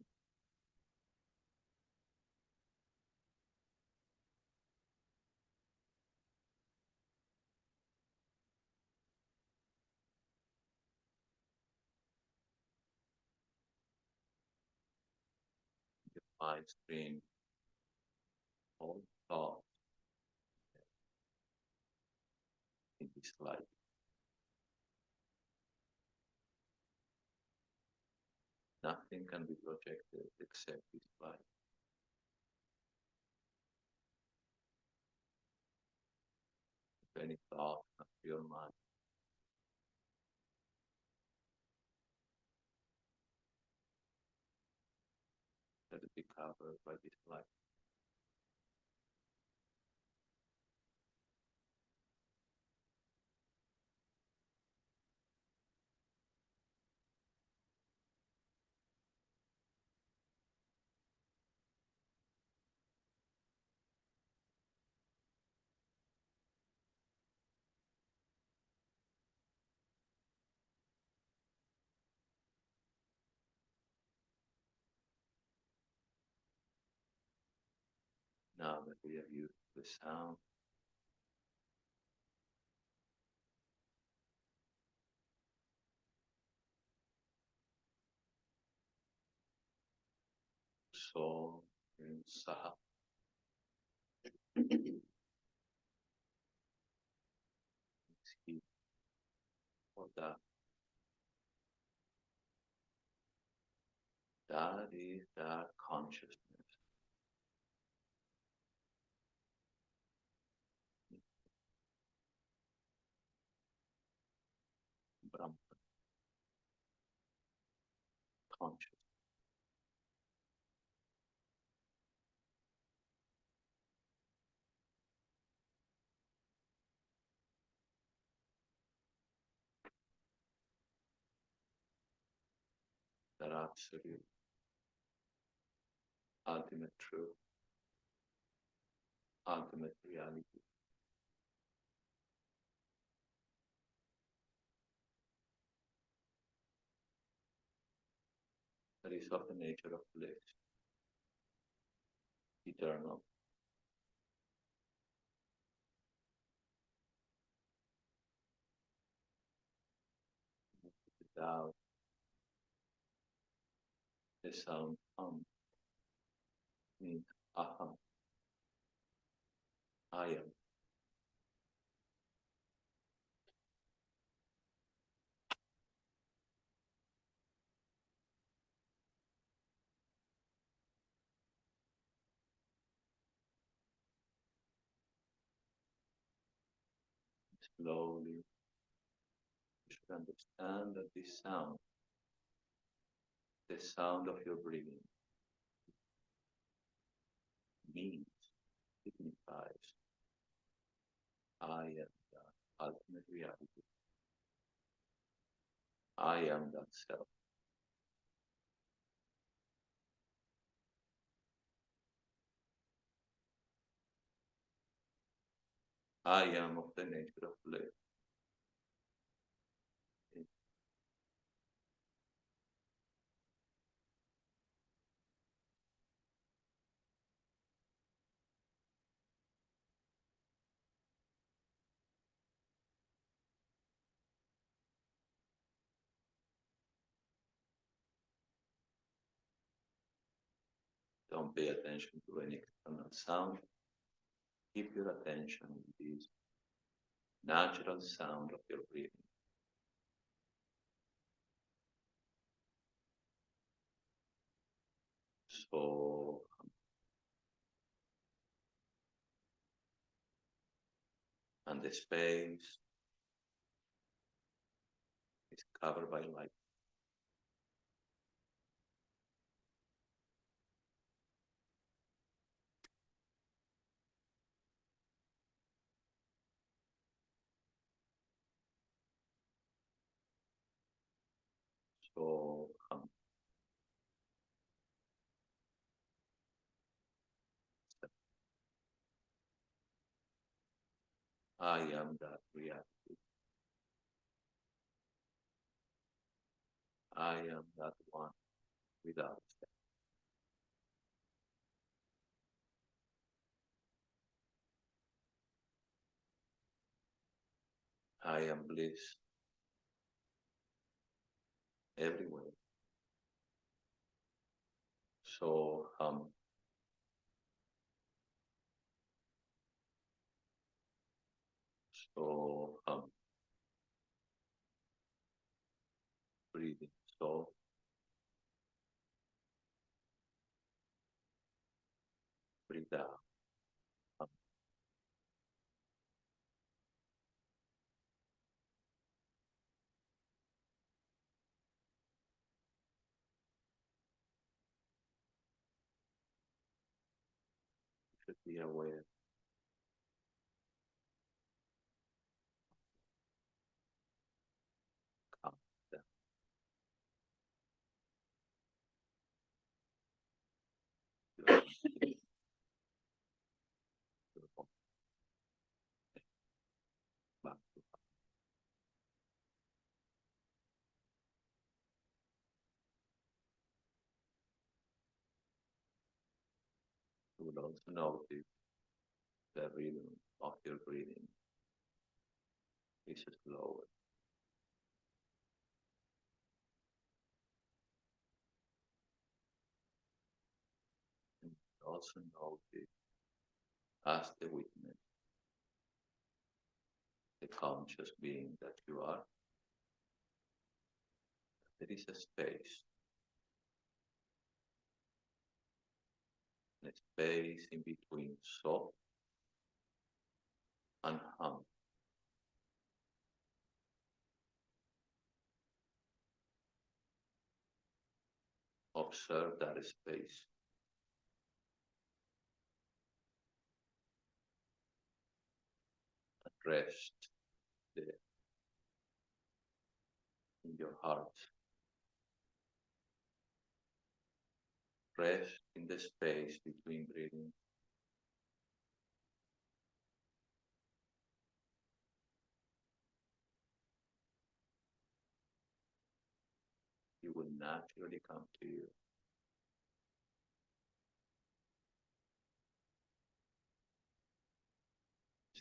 Your mind stream all thoughts in this life. Nothing can be projected except this life. If any thought comes to your mind, let it be covered by this life. Now that we have used the sound, so in Saha, see for that. That is that consciousness. Brahman, conscious. That absolute, ultimate truth, ultimate reality. That is of the nature of bliss. eternal. Without the sound means aham, I am. Slowly, you should understand that this sound, the sound of your breathing, means, signifies, I am the ultimate reality. I am that self. I am of the nature of bliss. Don't pay attention to any external sound. Keep your attention on this natural sound of your breathing. So, and the space is covered by light. So, I am that reality. I am that one without step. I am bliss everywhere. So, so breathing. So, breathe out. You should be aware. Calm down. Your body back to you will also notice the rhythm of your breathing is slower. And you also notice as the witness, the conscious being that you are, there is a space in between so and hum. Observe that space. Rest there in your heart. Rest in the space between breathing. It will naturally come to you.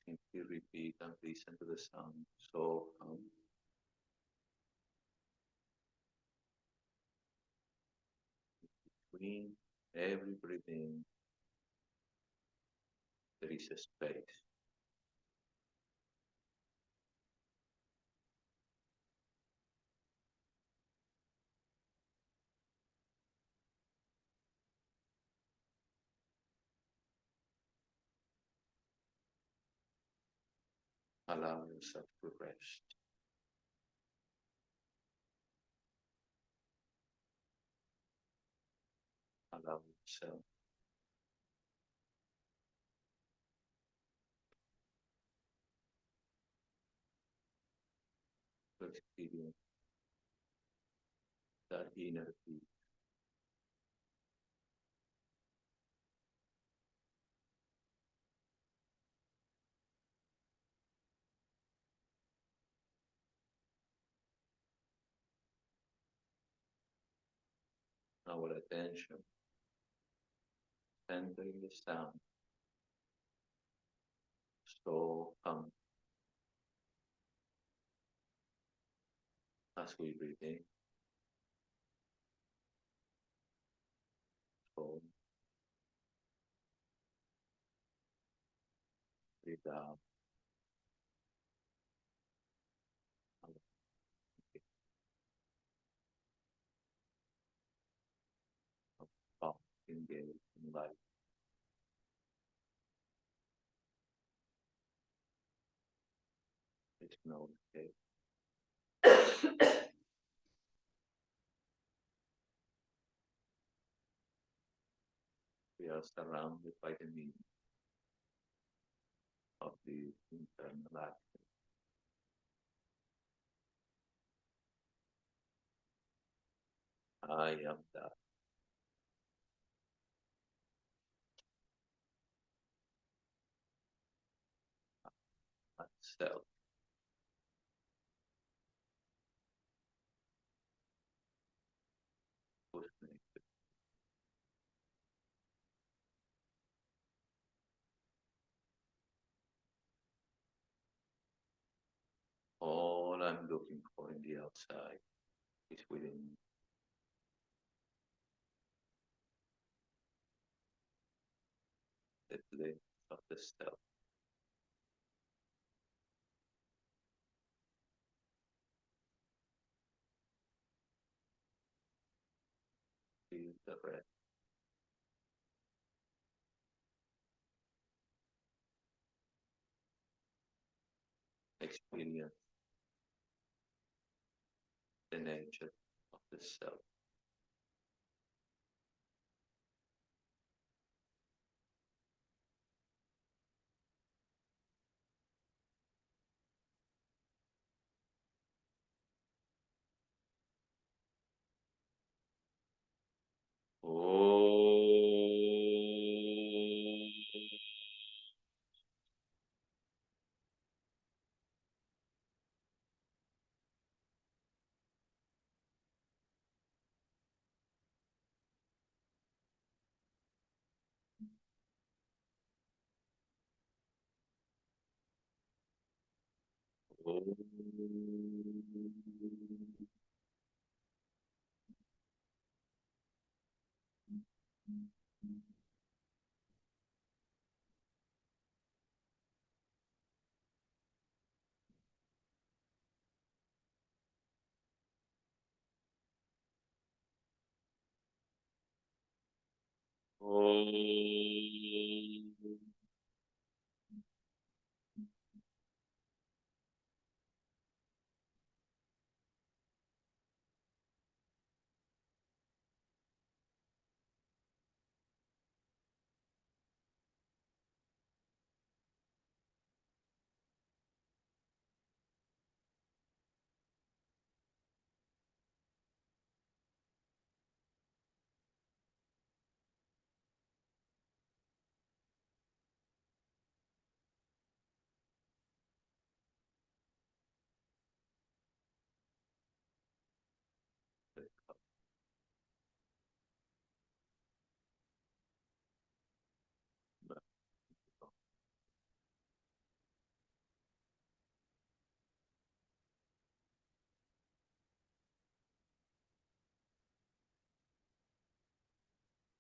simply repeat and listen to the sound. So between every breathing, there is a space. Allow yourself to rest. Allow yourself to experience that inner peace. Our attention centering the sound. So as we breathe in, so breathe out. Engage in life. There's no escape. We are surrounded by the meaning of the internal action. I am that. Myself. Who's naked. All I'm looking for in the outside is within me. The bliss of the self. Feel the rest. Experience the nature of the self.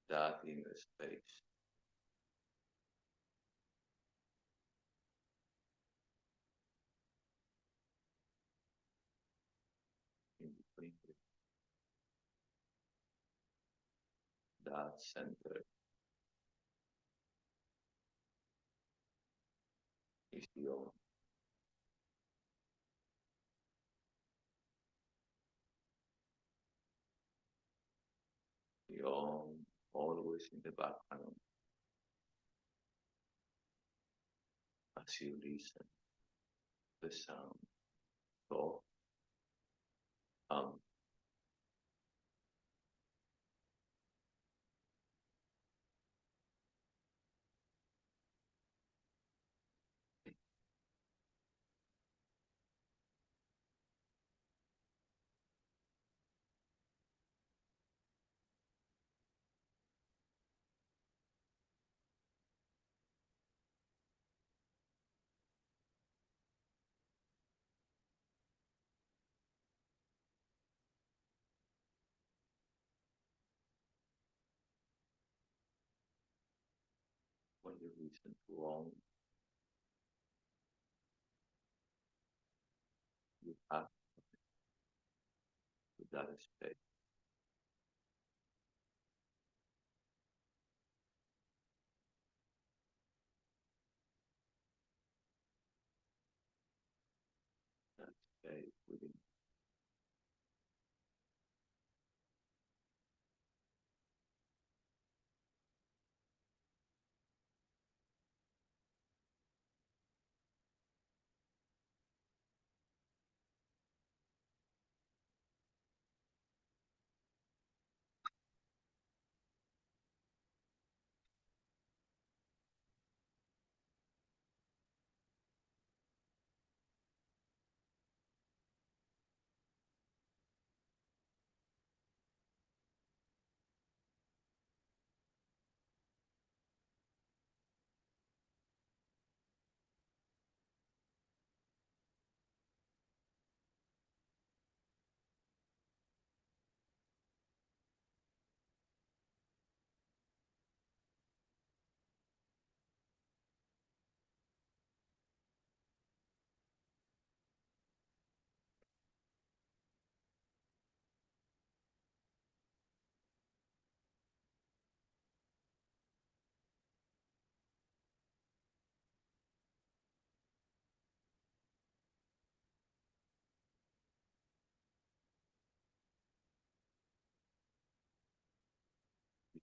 that inner space. In between that center is the own. The own, always in the background as you listen to the sound, thought, hum. When you listen to all, you have to that space. That space within.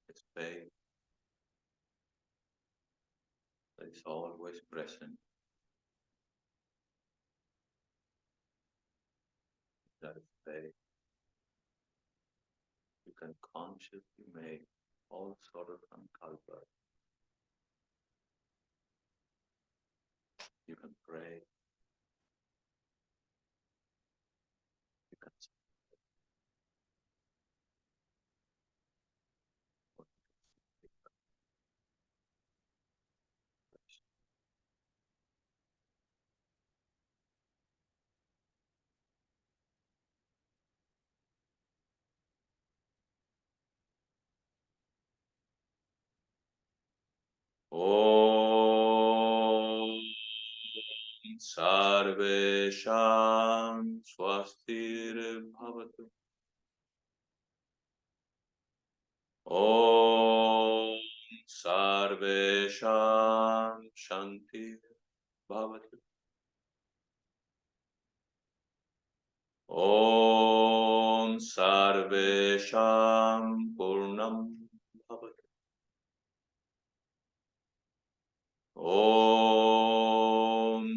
The space that is always present. That space you can consciously make all sort of sankalpa. You can pray. You can Om Sarvesham Swastir Bhavatu. Om Sarvesham Shanti Bhavatu. Om Sarvesham Purnam Bhavatu. Om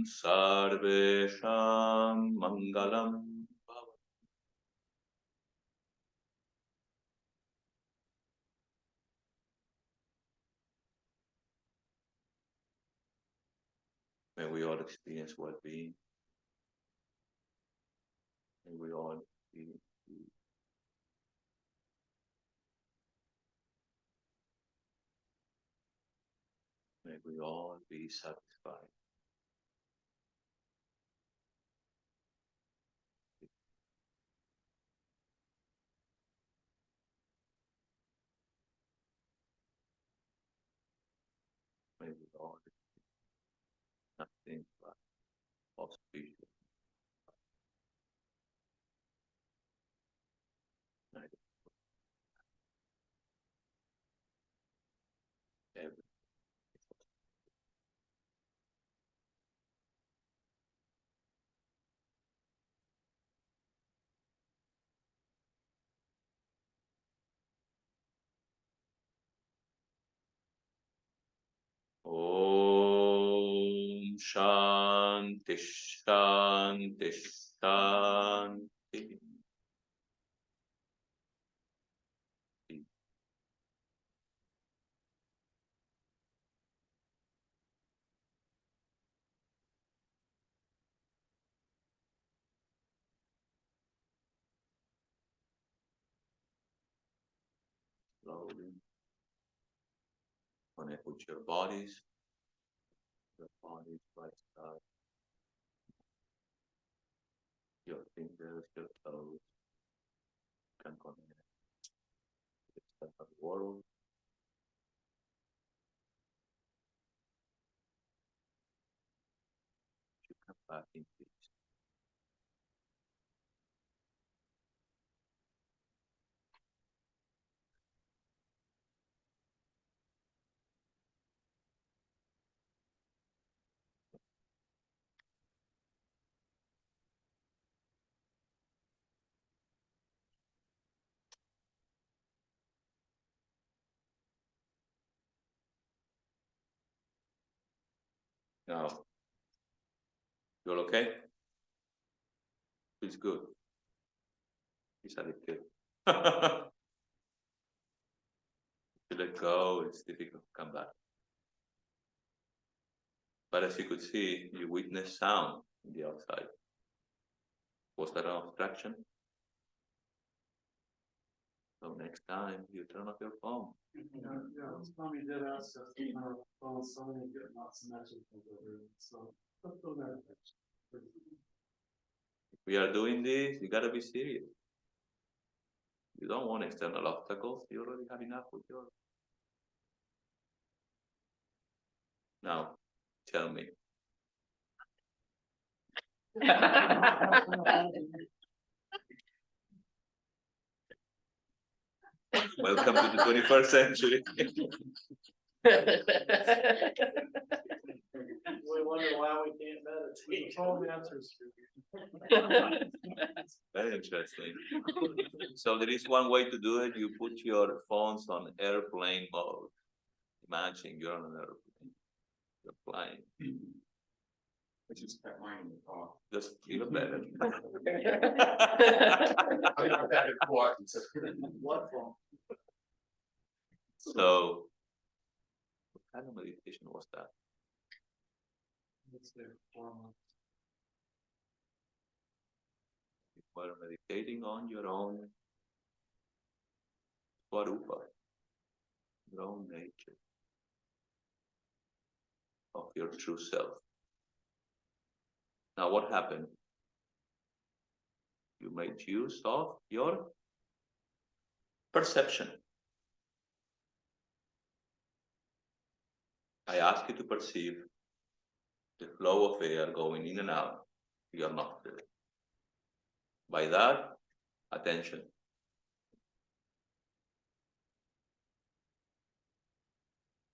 Sarvesham Mangalam Bhavatu. May we all experience well-being. May we all experience peace. May we all be satisfied. things like auspicious. Everything. Om Shanti Shanti Shanti. Slowly connect with your bodies right side, your fingers, your toes can connect with the external world. You come back in peace. Now, you're okay? Feels good. It's addictive. To let go, it's difficult to come back. But as you could see, you witnessed sound in the outside. Was that an obstruction? So next time you turn off your phone. Yeah, Swami did ask us to turn our phones, so we get lots of messages over, so let's go there. If we are doing this, you gotta be serious. You don't want external obstacles, you already have enough with yours. Now, tell me. Welcome to the 21st century. We wonder why we can't meditate. All the answers. Very interesting. So there is one way to do it. You put your phones on airplane mode. Imagine you're on an airplane. You're flying. I just kept mine in the car. Just even better. I'm not that important. What phone? So, what kind of meditation was that? It's there, 4 months. You were meditating on your own swarupa, your own nature, of your true self. Now, what happened? You made use of your perception. I ask you to perceive the flow of air going in and out of your nostrils. By that, attention.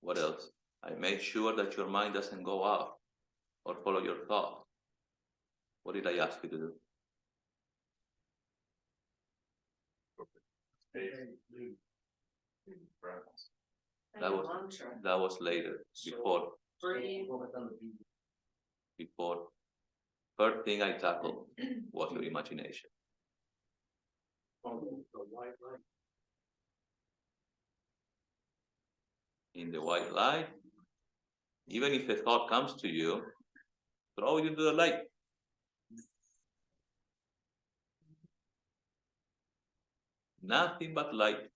What else? I made sure that your mind doesn't go out or follow your thoughts. What did I ask you to do? That was that was later, before. Before. First thing I tackled was your imagination. In the white light, even if a thought comes to you, throw it into the light. Nothing but light.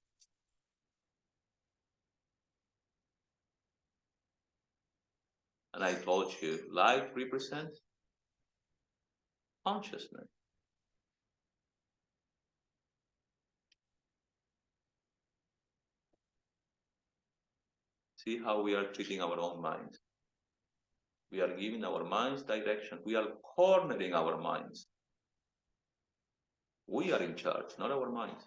And I told you, light represents consciousness. See how we are treating our own minds. We are giving our minds direction. We are cornering our minds. We are in charge, not our minds.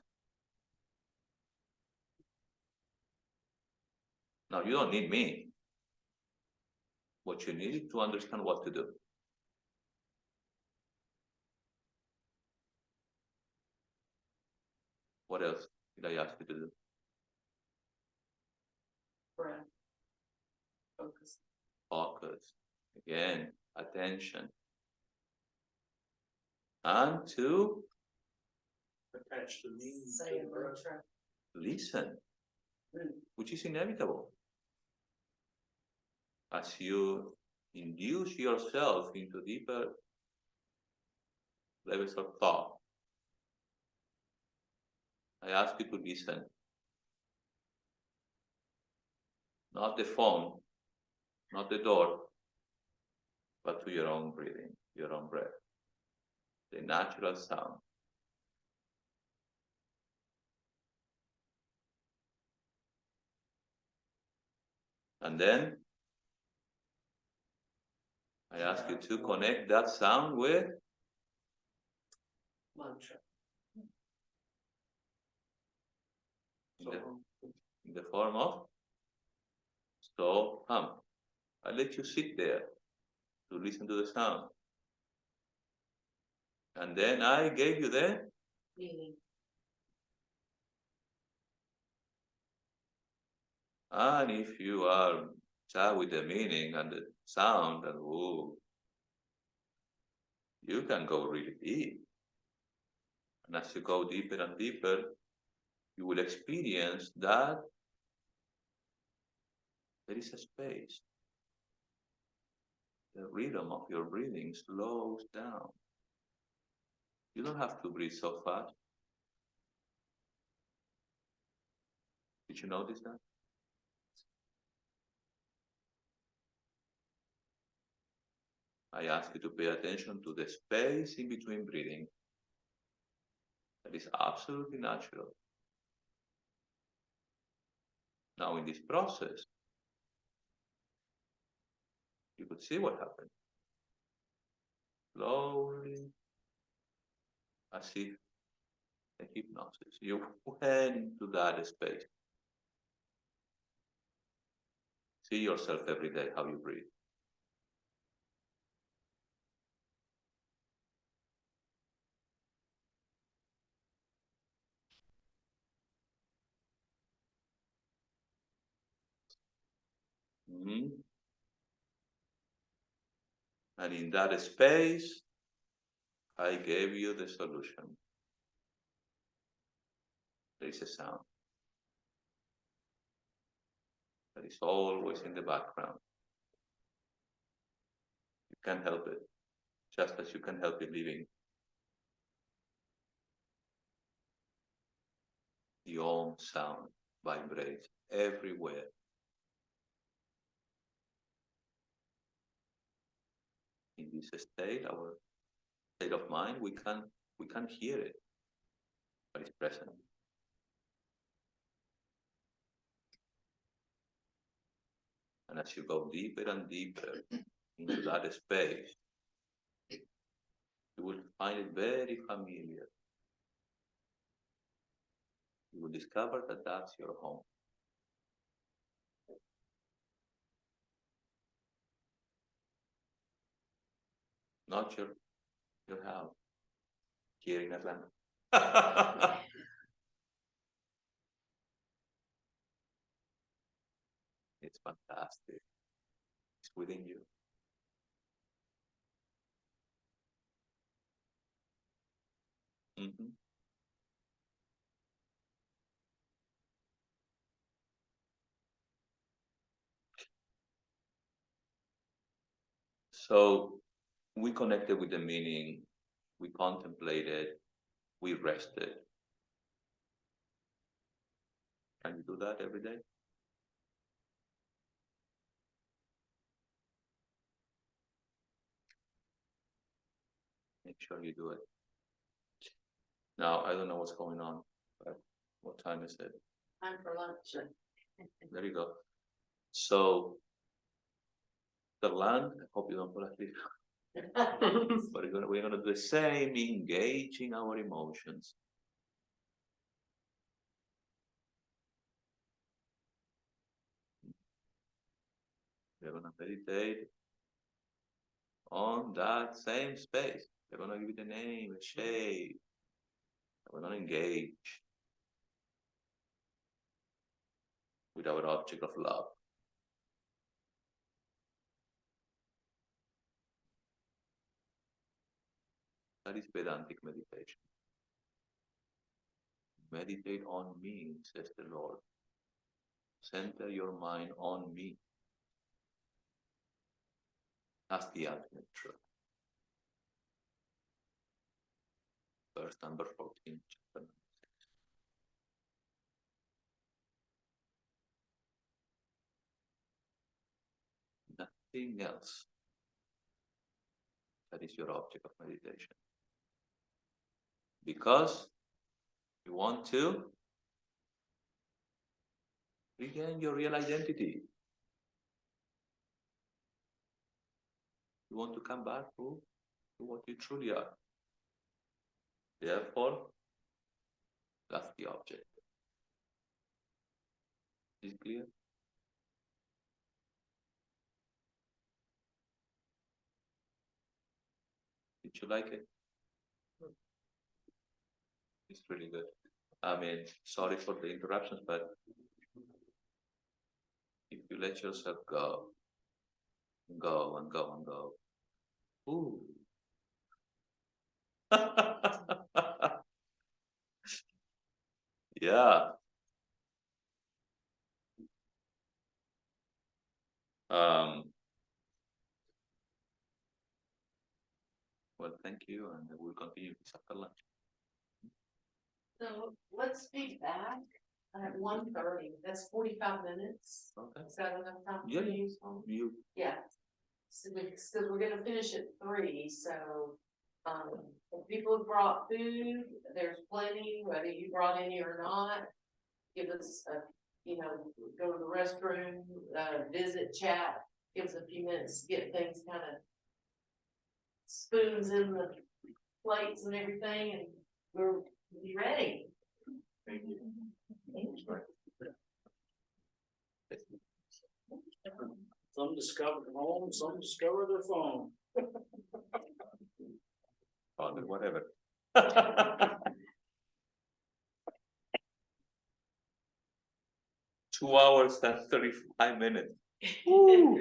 Now, you don't need me. What you need is to understand what to do. What else did I ask you to do? Breath. Focus. Focus. Again, attention. And to Attach the meaning to Say a the breath. mantra. listen, which is inevitable. As you induce yourself into deeper levels of thought, I ask you to listen. Not the phone, not the door, but to your own breathing, your own breath, the natural sound. And then I ask you to connect that sound with Mantra. in the form of so hum. I let you sit there to listen to the sound. And then I gave you the Meaning. and if you are sad with the meaning and the sound and ooh, you can go really deep. And as you go deeper and deeper, you will experience that there is a space. The rhythm of your breathing slows down. You don't have to breathe so fast. Did you notice that? I ask you to pay attention to the space in between breathing. That is absolutely natural. Now in this process, you could see what happened. Slowly, as if a hypnosis, you went into that space. See yourself every day how you breathe. And in that space, I gave you the solution. There is a sound that is always in the background. You can't help it, just as you can help it living. The Om sound vibrates everywhere. In this state, our state of mind, we can't hear it, but it's present. And as you go deeper and deeper into that space, you will find it very familiar. You will discover that that's your home. Not your house here in Atlanta. It's fantastic. It's within you. Mm-hmm. So we connected with the meaning, we contemplated, we rested. Can you do that every day? Make sure you do it. Now, I don't know what's going on, but what time is it? Time for lunch. There you go. So the land. I hope you don't fall asleep. But we're gonna do the same, engaging our emotions. We're gonna meditate on that same space. We're gonna give it a name, a shape. We're gonna engage with our object of love. That is Vedantic meditation. Meditate on me, says the Lord. Center your mind on me. That's the ultimate truth. Verse number 14, chapter 9. Nothing else. That is your object of meditation. Because you want to regain your real identity. You want to come back to what you truly are. Therefore, that's the object. Is it clear? Did you like it? It's really good. I mean, sorry for the interruptions, but if you let yourself go, go and go and go. Ooh. Yeah. Well, thank you, and we'll continue this after lunch. So let's be back at 1:30. That's 45 minutes. Okay. Is that enough time for Yeah, you? Swami? You Yeah. So because we're gonna finish at 3, so, if people have brought food, there's plenty, whether you brought any or not. Give us a, go to the restroom, visit, chat, give us a few minutes, to get things kind of spoons in the plates and everything, and we'll be ready. Thank you. Some discovered home, some discovered their phone. or whatever. 2 hours and 35 minutes. Woo.